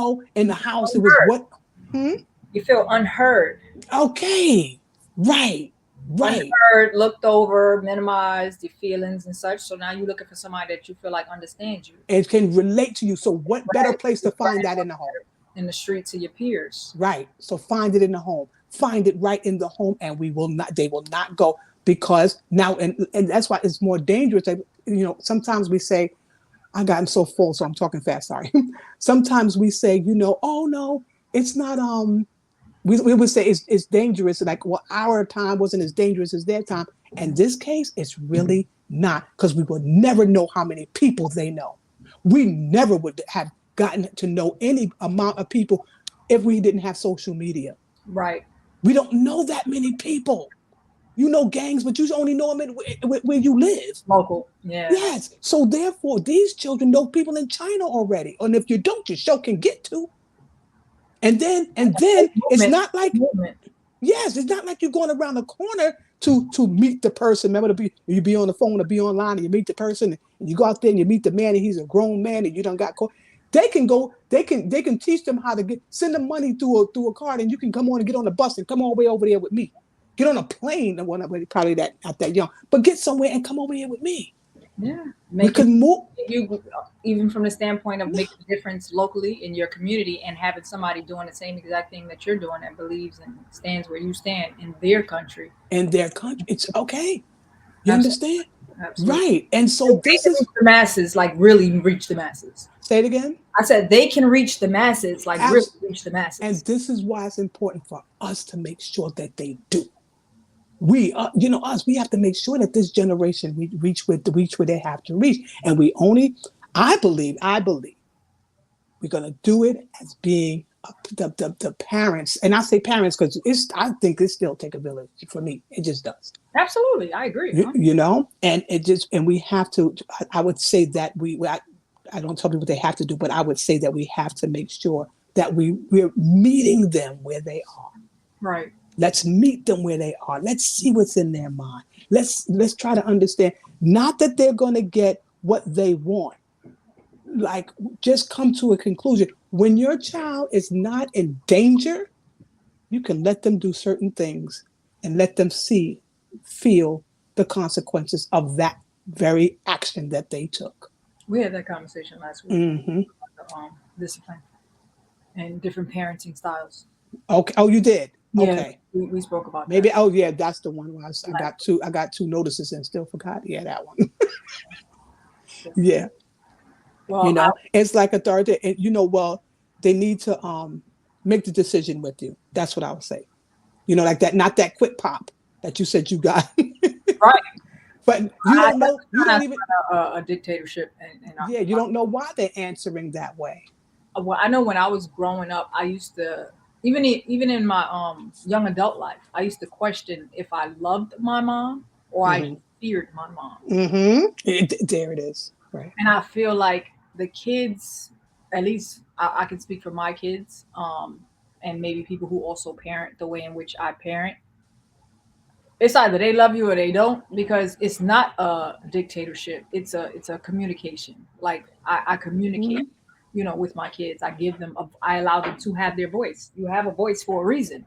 the house. It was Unheard. what? Hmm? You feel unheard, Okay. Right. Right. unheard, looked over, minimized your feelings and such. So now you're looking for somebody that you feel like understands you. And can relate to you. So what better Right. place to find that Right. in the home? In the streets of your peers. Right. So find it in the home. Find it right in the home, and they will not go, because now, and that's why it's more dangerous. Sometimes we say, I gotten so full, so I'm talking fast, sorry. Sometimes we say, oh no, it's not, we would say it's dangerous. Like, well, our time wasn't as dangerous as their time. In this case, it's really not, because we would never know how many people they know. We never would have gotten to know any amount of people if we didn't have social media. Right. We don't know that many people. You know gangs, but you only know them where you live. Local. Yeah. Yes. So therefore, these children know people in China already. And if you don't, you sure can get to. And then it's Movement. not like, Movement. yes, it's not like you're going around the corner to meet the person. Remember, you be on the phone or be online, and you meet the person, and you go out there and you meet the man, and he's a grown man, and you done got caught. They can go. They can teach them how to send them money through a card, and you can come on and get on the bus and come all the way over there with me. Get on a plane. Well, probably not that young, but get somewhere and come over here with me. Yeah. We Make it, can move. you, even from the standpoint of No, making a difference locally in your community and having somebody doing the same exact thing that you're doing and believes and stands where you stand in their country. in their country, it's okay. You Absolutely. understand? Absolutely. Right. And They so this can is, reach the masses, like really reach the masses. say it again. I said they can reach the masses, like really As, reach the and masses. this is why it's important for us to make sure that they do. Us, we have to make sure that this generation we reach where they have to reach. And I believe we're going to do it as being the parents. And I say parents because I think it still take a village for me. It just does. Absolutely, I agree. And we have to, I would say that I don't tell people what they have to do, but I would say that we have to make sure that we're meeting them where they are. Right. Let's meet them where they are. Let's see what's in their mind. Let's try to understand. Not that they're going to get what they want. Like, just come to a conclusion. When your child is not in danger, you can let them do certain things and let them feel the consequences of that very action that they took. We had that conversation last week. Hmm. Discipline and different parenting styles. Okay. Oh, you did. Yeah, Okay. we spoke about Maybe. that. Oh, yeah. That's the one where I got two notices and still forgot. Yeah, that one. Yeah. Well, It's like authority. And well, they need to make the decision with you. That's what I would say. Like that. Not that quick pop that you said you got. right. But you don't know. You That's don't even. a dictatorship, and Yeah. You don't know why they're answering that way. well, I know when I was growing up, I used to even in my young adult life, I used to question if I loved my mom or I Hmm. feared my mom. There it is. Right. And I feel like the kids, at least I can speak for my kids, and maybe people who also parent the way in which I parent. It's either they love you or they don't, because it's not a dictatorship. It's a communication. Like I communicate, Hmm. with my kids. I allow them to have their voice. You have a voice for a reason.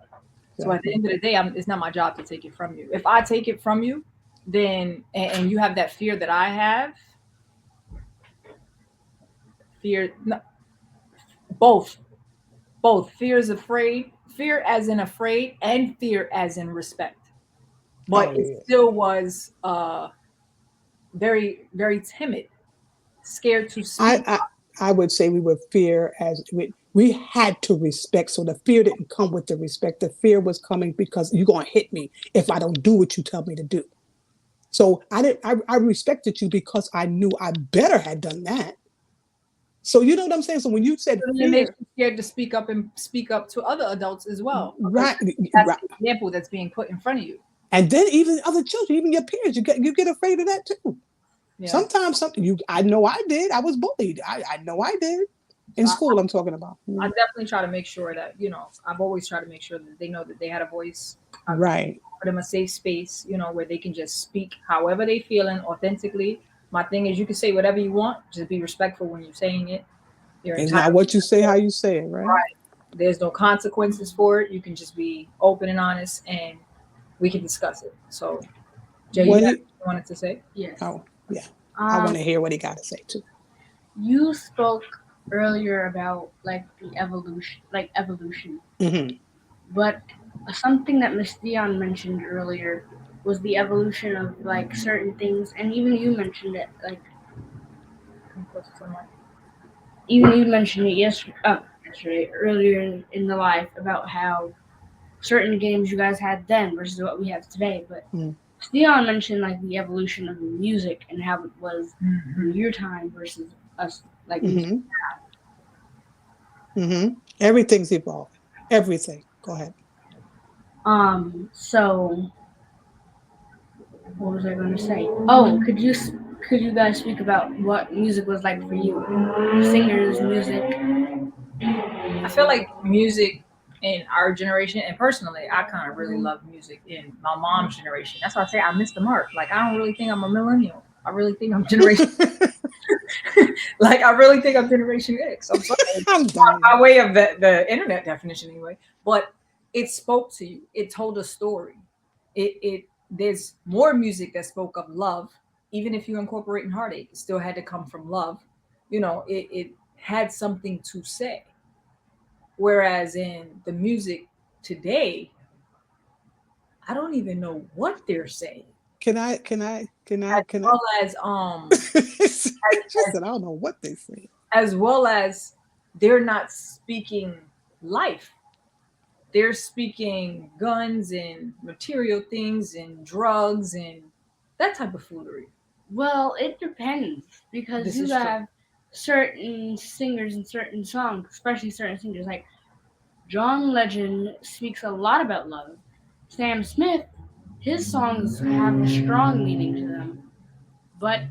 So at the Exactly. end of the day, it's not my job to take it from you. If I take it from you, then and you have that fear that I have, fear, no, both, both. Fear is afraid, fear as in afraid, and fear as in respect. But Oh it yeah. still was very, very timid, scared to I, speak. I I would say we were fear as we had to respect. So the fear didn't come with the respect. The fear was coming because you're gonna hit me if I don't do what you tell me to do. So I didn't. I respected you because I knew I better had done that. So you know what I'm saying. So when you said It makes fear, you scared to speak up and speak up to other adults as well, because right, that's right, the example that's being put in front of you. and then even other children, even your peers, you get afraid of that too. Yeah. Sometimes something you I know I did. I was bullied. I know I did So in school. I'm talking about. I definitely try to make sure that, I've always tried to make sure that they know that they had a voice. I Right. offer them a safe space, where they can just speak however they feeling authentically. My thing is, you can say whatever you want, just be respectful when you're saying it. You're It's not entitled what you say, how you say it, right? right. There's no consequences for it. You can just be open and honest, and we can discuss it. So, Jay, you What had he? something you wanted to say? Yes. Oh, yeah. I Um, want to hear what he got to say too. you spoke earlier about like the evolution, Hmm. but something that Miss Dion mentioned earlier was the evolution of like certain things, and even you mentioned it. Like Come closer to the mic. even you mentioned it yesterday earlier in the life about how certain games you guys had then versus what we have today. But Mm. Dion mentioned like the evolution of the music and how it was in Mhm. your time versus us, like music. Hmm. Hmm. Everything's evolving. Everything. Go ahead. So what was I going to say? Oh, could you guys speak about what music was like for you? Singers, music. I feel like music in our generation, and personally, I kind of really love music in my mom's generation. That's why I say I missed the mark. Like, I don't really think I'm a millennial. I really think I'm generation. Like, I really think I'm Generation X. I'm sorry, I'm dying. by way of the internet definition anyway. But it spoke to you. It told a story. It there's more music that spoke of love, even if you incorporate in heartache. It still had to come from love. It had something to say. Whereas in the music today, I don't even know what they're saying. Can I? Can I? Can I? As Can I? well as She as, said, I don't know what they say. as well as they're not speaking life. They're speaking guns and material things and drugs and that type of foolery. Well, it depends because This you is true. have certain singers and certain songs, especially certain singers like John Legend speaks a lot about love. Sam Smith, his songs have a strong meaning to them. But,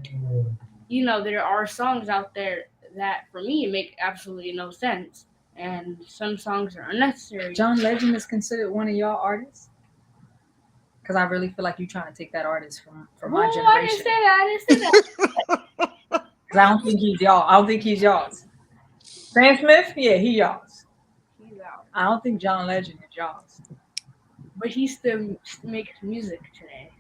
there are songs out there that for me make absolutely no sense. And some songs are unnecessary. John Legend is considered one of y'all artists because I really feel like you're trying to take that artist from my Oh, I didn't generation. say that. I didn't say that. Because I don't think he's y'all. I don't think he's y'all's. Sam Smith, yeah, he y'all's. He's out. I don't think John Legend is y'all's. But he still makes music today.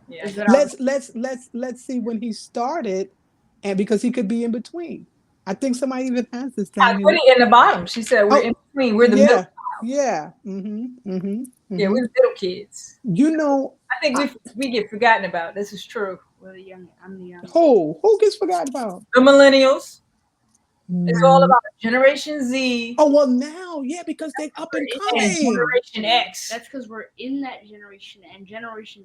Yeah, Is what I was. Let's see when he started, and because he could be in between. I think somebody even has this I down put here. it in the bottom. She said we're in Oh, between. We're the middle. yeah, yeah. Yeah, we're the middle kids. You know, I think I, we get forgotten about. This is true. Well, I'm the youngest. who gets forgotten about? The millennials. It's all Mm. about Generation Z Oh well, now yeah, because they're up and and coming. Generation X. That's because we're in that generation and generation.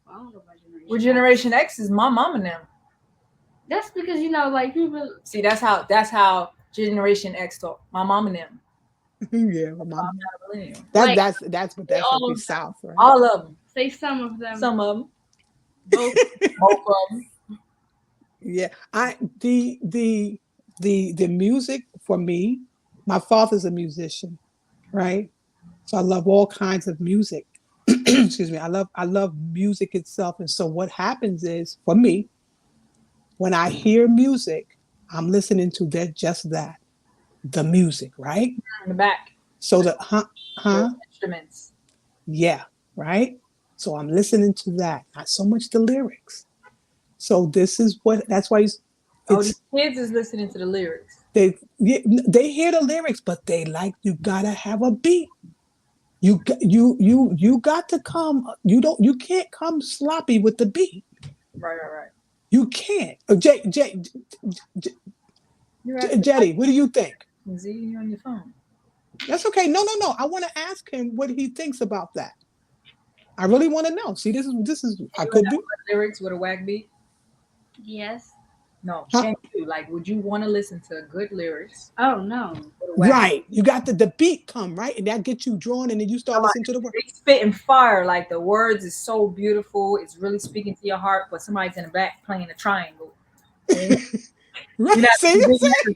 I don't know about generation. We're Generation X is my mama now. That's because like people. See, that's how Generation X talk. My mama now. Yeah, I'm mama. not a millennial. That Like that's but say that's all up of them. south, right? All of them. Say some of them. Some of them. Both. Both of them. Yeah, the music for me, my father's a musician, right? So I love all kinds of music. Excuse me. I love music itself. And so what happens is for me, when I hear music, I'm listening to that just that, the music, right? In the back, So the the huh? instruments. Yeah, right? So I'm listening to that, not so much the lyrics. So this is what that's why Oh, the it's kids is listening to the lyrics. they yeah, they hear the lyrics, but they like you gotta have a beat. You got to come. You can't come sloppy with the beat. Right, right, You can't. You're asking Jetty, what do you think? Z, you on your phone. That's okay. No. I want to ask him what he thinks about that. I really want to know. See, this is I You would could have be. lyrics with a whack beat? Yes. No. Huh? Can you? Like, would you want to listen to good lyrics Oh no. with a whack beat? Right. You got the beat come, right? And that gets you drawn and then you start listening to the word. They spitting fire, like the words is so beautiful. It's really speaking to your heart, but somebody's in the back playing a triangle. And Right. you know, See what I'm the, saying?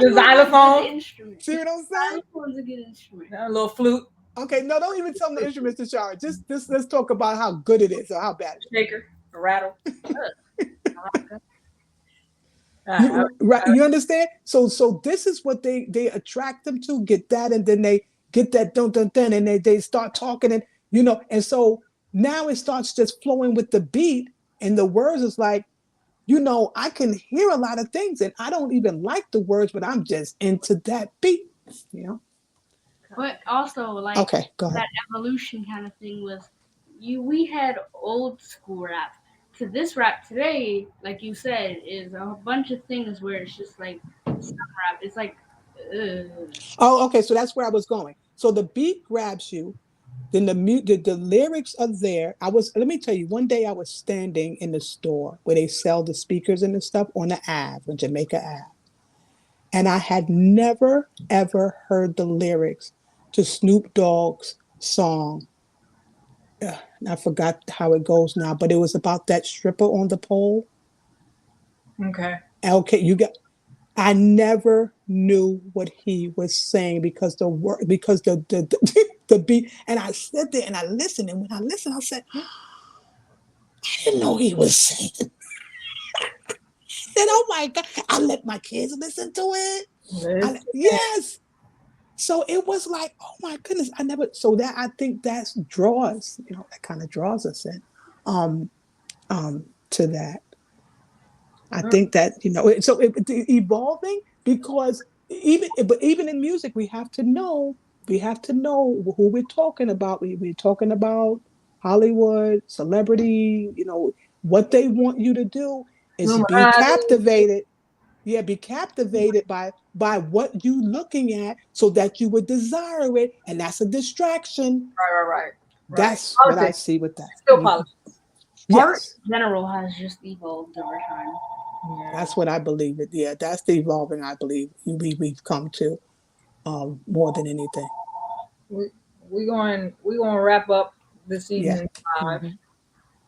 the xylophone, Instrument. See what I'm saying? Xylophone's a good instrument. a little flute, Okay, no, don't even tell them the instruments to Shara. Just let's talk about how good it is or how bad it is. shaker, a rattle. You understand? So this is what they attract them to, get that, and then they get that dun, and they start talking, and and so now it starts just flowing with the beat, and the words is like, I can hear a lot of things, and I don't even like the words, but I'm just into that beat, But also, like, Okay, go ahead. that evolution kind of thing was we had old school rap. To this rap today, like you said, is a bunch of things where it's just like some rap. It's like, ugh. Oh, okay, so that's where I was going. So the beat grabs you, then the lyrics are there. Let me tell you, one day I was standing in the store where they sell the speakers and the stuff on the Ave, on Jamaica Ave. And I had never, ever heard the lyrics to Snoop Dogg's song. I forgot how it goes now, but it was about that stripper on the pole. Okay. Okay, I never knew what he was saying because the beat, and I sit there and I listened, and when I listened, I said, I didn't know he was saying. I said, oh my God, I let my kids listen to it. Yes. So it was like, oh my goodness, I think that draws, that kind of draws us in to that. I think that, so it's evolving because even in music, we have to know who we're talking about. We're talking about Hollywood, celebrity, what they want you to do is be Illuminati. captivated. Yeah, be captivated by what you looking at so that you would desire it. And that's a distraction. Right. That's what I Politics. see with that. Still politics. Art Yes. in general has just evolved over time. Yeah. That's what I believe. Yeah, that's the evolving I believe we've come to more than anything. We're going to wrap up this Yeah. evening live. hmm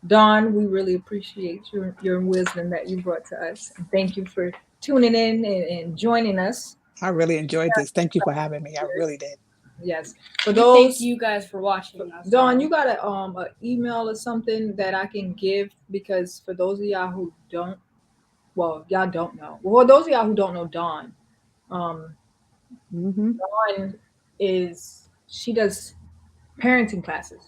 Dawn, we really appreciate your wisdom that you brought to us. And thank you for tuning in and joining us. I really enjoyed this. Thank you for having me. I really did. Yes. For Thank you guys for watching us. Dawn, you got a email or something that I can give, because for those of y'all who don't, well, y'all don't know. Well, those of y'all who don't know Dawn, hmm Dawn she does parenting classes.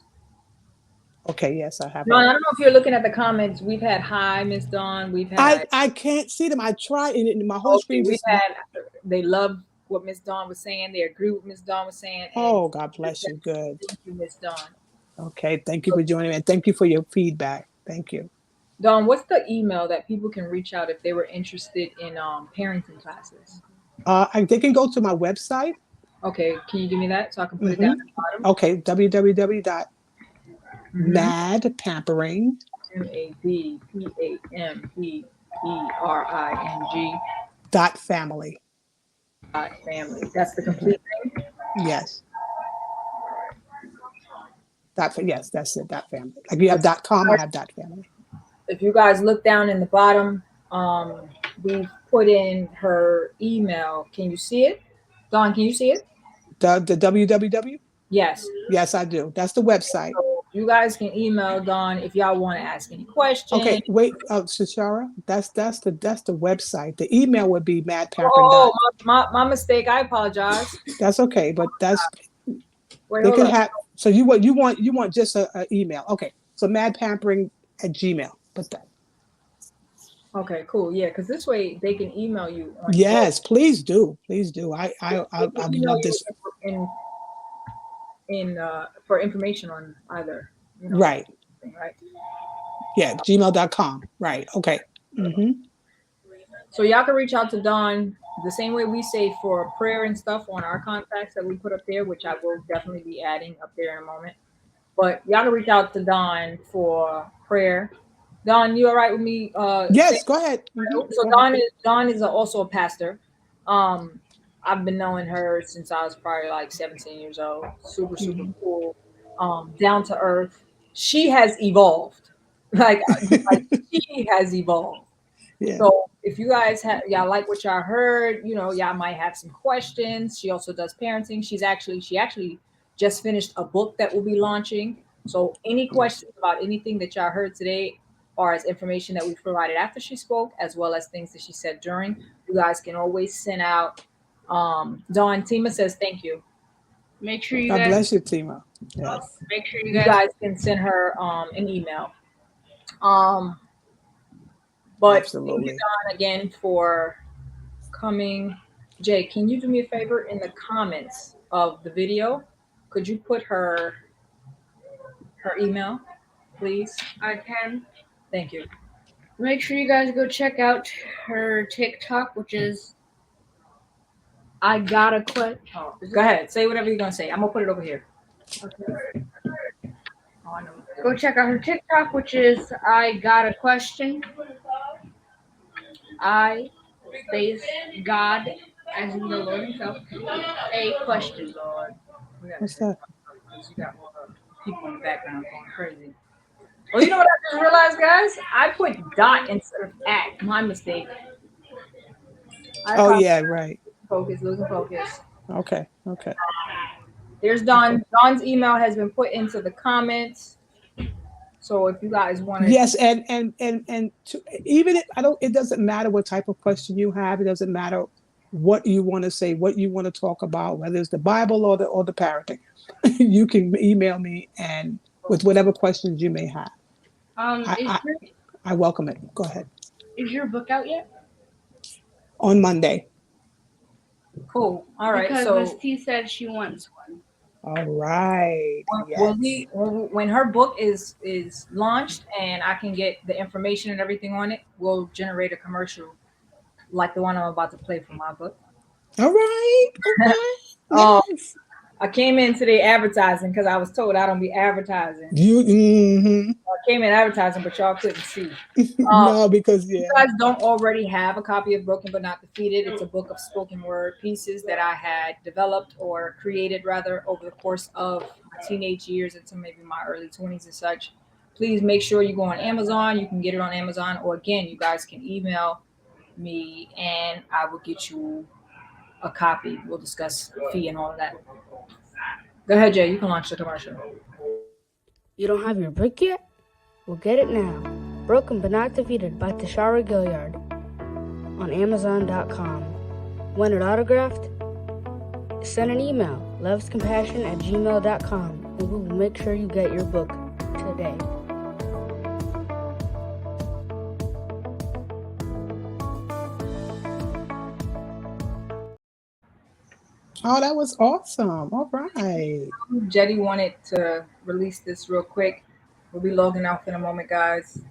Okay. Yes, I have. Dawn, I don't know if you're looking at the comments. We've had hi, Miss Dawn. We've had I can't see them. I tried, and my whole screen we've just. had. They love what Miss Dawn was saying. They agree with Miss Dawn was saying. And Oh, God bless you. Good. thank you, Miss Dawn. Okay. Thank you for joining me, and thank you for your feedback. Thank you. Dawn, what's the email that people can reach out if they were interested in parenting classes? They can go to my website. Okay, can you give me that so I can put it down at the bottom? Okay, MADPampering www.madpampering .family. family. That's the complete thing. Yes. Yes, that's it. .family. Like you have .com, I have .family. if you guys look down in the bottom, we've put in her email. Can you see it? Dawn, can you see it? The www. Yes. Yes, I do. That's the website. So you guys can email Dawn if y'all want to ask any questions. Okay, wait, Shashara, that's the website. The email would be madpampering. Oh, my mistake. I apologize. That's okay, but that's Wait, they hold can up. have. So you want just a email. Okay, so madpampering@gmail. But that. Okay, cool. Yeah, because this way they can email you. Yes, please do. Please do. I Email love you this. for information on either. Right. Right. Yeah, gmail.com. Right. Okay. Mm-hmm. So y'all can reach out to Dawn the same way we say for prayer and stuff on our contacts that we put up there, which I will definitely be adding up there in a moment. But y'all can reach out to Dawn for prayer. Dawn, you all right with me? Yes, go ahead. Mm-hmm. So Dawn is also a pastor. I've been knowing her since I was probably like 17 years old. Super cool. Down to earth. She has evolved. Like she has evolved. Yeah. So if you guys y'all like what y'all heard, y'all might have some questions. She also does parenting. She actually just finished a book that will be launching. So any questions about anything that y'all heard today, or as information that we've provided after she spoke, as well as things that she said during, you guys can always send out. Dawn, Tima says thank you. Make sure you God guys bless you, Tima. Yes. make sure You guys can send her an email. But Absolutely. thank you, Dawn, again for coming. Jay, can you do me a favor in the comments of the video? Could you put her email, please? I can. Thank you. Make sure you guys go check out her TikTok, which is I gotta quit. Oh, go ahead. Say whatever you're gonna say. I'm gonna put it over here. Okay. Oh, I know. Go check out her TikTok, which is I got a question. I space God as in the Lord Himself. A question. Lord. What's that? You got all the people in the background going crazy. Oh, you know what I just realized, guys? I put dot instead of at. My mistake. Oh yeah, right. Losing focus. Okay. There's Dawn. Dawn's email has been put into the comments. So if you guys want to, yes, and even if it doesn't matter what type of question you have. It doesn't matter what you want to say, what you want to talk about, whether it's the Bible or the parenting. You can email me and with whatever questions you may have. I welcome it. Go ahead. Is your book out yet? On Monday. Cool. All right. Because So Miss T said she wants one. All right. When her book is launched and I can get the information and everything on it, we'll generate a commercial like the one I'm about to play for my book. All right. Yes. I came in today advertising because I was told I don't be advertising. I came in advertising, but y'all couldn't see. No, because you guys don't already have a copy of Broken But Not Defeated. It's a book of spoken word pieces that I had developed or created rather over the course of my teenage years into maybe my early 20s and such. Please make sure you go on Amazon. You can get it on Amazon, or again, you guys can email me and I will get you a copy. We'll discuss fee and all of that. Go ahead, Jay. You can launch the commercial. You don't have your book yet? Well, get it now. Broken But Not Defeated by Tashara Gilliard on Amazon.com. Want it autographed? Send an email, lovescompassion@gmail.com, and we will make sure you get your book today. Oh, that was awesome. All right. Jetty wanted to release this real quick. We'll be logging off in a moment, guys.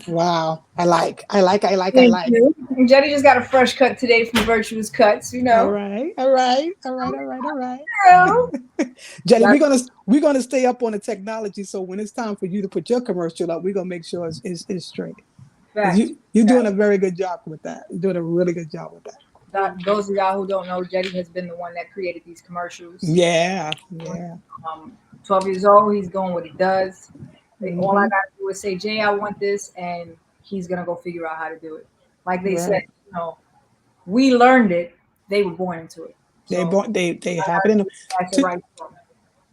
Wow. I like. Thank you. And Jetty just got a fresh cut today from Virtuous Cuts, you All know. right. All right. All right. All right. All right. Girl. Jenny, Got we're gonna stay up on the technology. So when it's time for you to put your commercial up, we're gonna make sure it's straight. Because facts. you're doing Facts. a very good job with that. You're doing a really good job with that. Those of y'all who don't know, Jetty has been the one that created these commercials. Yeah. Yeah. Um, 12 years old, he's doing what he does. All I Hmm. gotta do is say, Jay, I want this, and he's gonna go figure out how to do it. Like they said, Right. we learned it, they were born into it. They So bought they I have it gotta in do is pass it to right to them.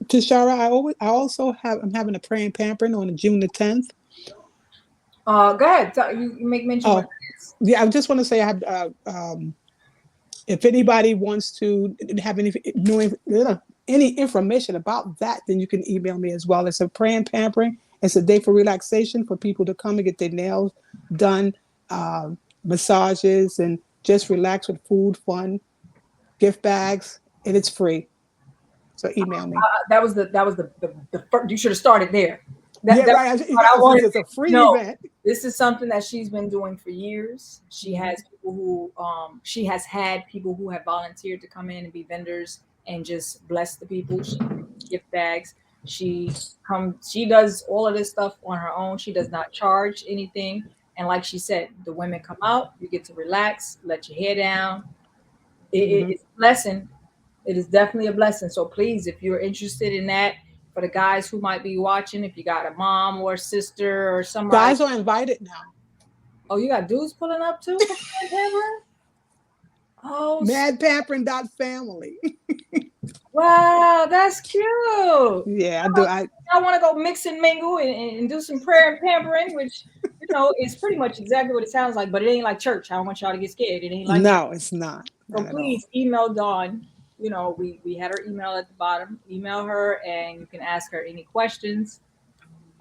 to Shara. I also have I'm having a praying pampering on June the 10th. Go ahead. You make mention what Oh, it is. yeah. I just want to say I have if anybody wants to have any information about that, then you can email me as well. It's a praying pampering. It's a day for relaxation for people to come and get their nails done, massages, and just relax with food, fun, gift bags, and it's free. So email me. That was the first, you should have started there. Yeah, That right. was what I wanted It's to a free know. event. This is something that she's been doing for years. She has Mhm. people who she has had people who have volunteered to come in and be vendors and just bless the people. She gift bags. She does all of this stuff on her own. She does not charge anything. And like she said, the women come out, you get to relax, let your hair down. Mhm. It's a blessing. It is definitely a blessing. So please, if you're interested in that, for the guys who might be watching, if you got a mom or a sister or somebody, Guys are invited now. oh, you got dudes pulling up too for Pantera? Oh, Madpampering.family. wow, that's cute. Yeah, I do. I want to go mix and mingle and do some prayer and pampering, which is pretty much exactly what it sounds like, but it ain't like church. I don't want y'all to get scared. It ain't like church. No, it's not. So Not at all. please email Dawn. We had her email at the bottom. Email her and you can ask her any questions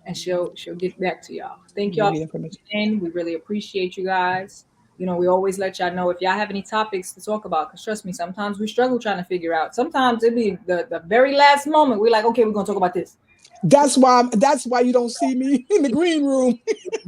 and she'll get back to y'all. Thank Give y'all you for information. tuning in. We really appreciate you guys. We always let y'all know if y'all have any topics to talk about. Because trust me, sometimes we struggle trying to figure out. Sometimes it be the very last moment. We're like, okay, we're gonna talk about this. That's why you don't see me in the green room.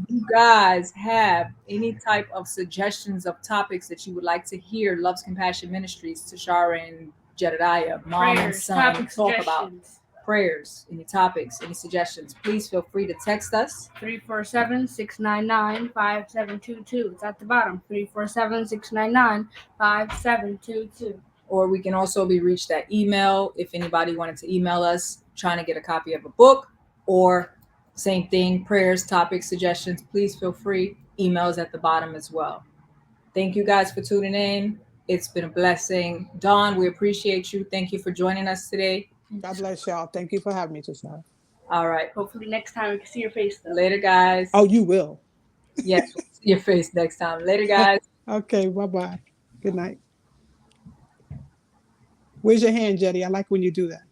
You guys have any type of suggestions of topics that you would like to hear Love's Compassion Ministries, Tashara and Jedediah, mom and Prayers, son, topic talk about? suggestions. Prayers, any topics, any suggestions, please feel free to text us. 347-699-5722. It's at the bottom. 347-699-5722. Or we can also be reached at email if anybody wanted to email us trying to get a copy of a book or same thing, prayers, topics, suggestions. Please feel free. Emails at the bottom as well. Thank you guys for tuning in. It's been a blessing. Dawn, we appreciate you. Thank you for joining us today. God bless y'all. Thank you for having me, Tashara. All right. Hopefully next time we can see your face though. Later, guys. Oh, you will. Yes, we'll see your face next time. Later, guys. Okay, bye-bye. Good night. Where's your hand, Jetty? I like when you do that.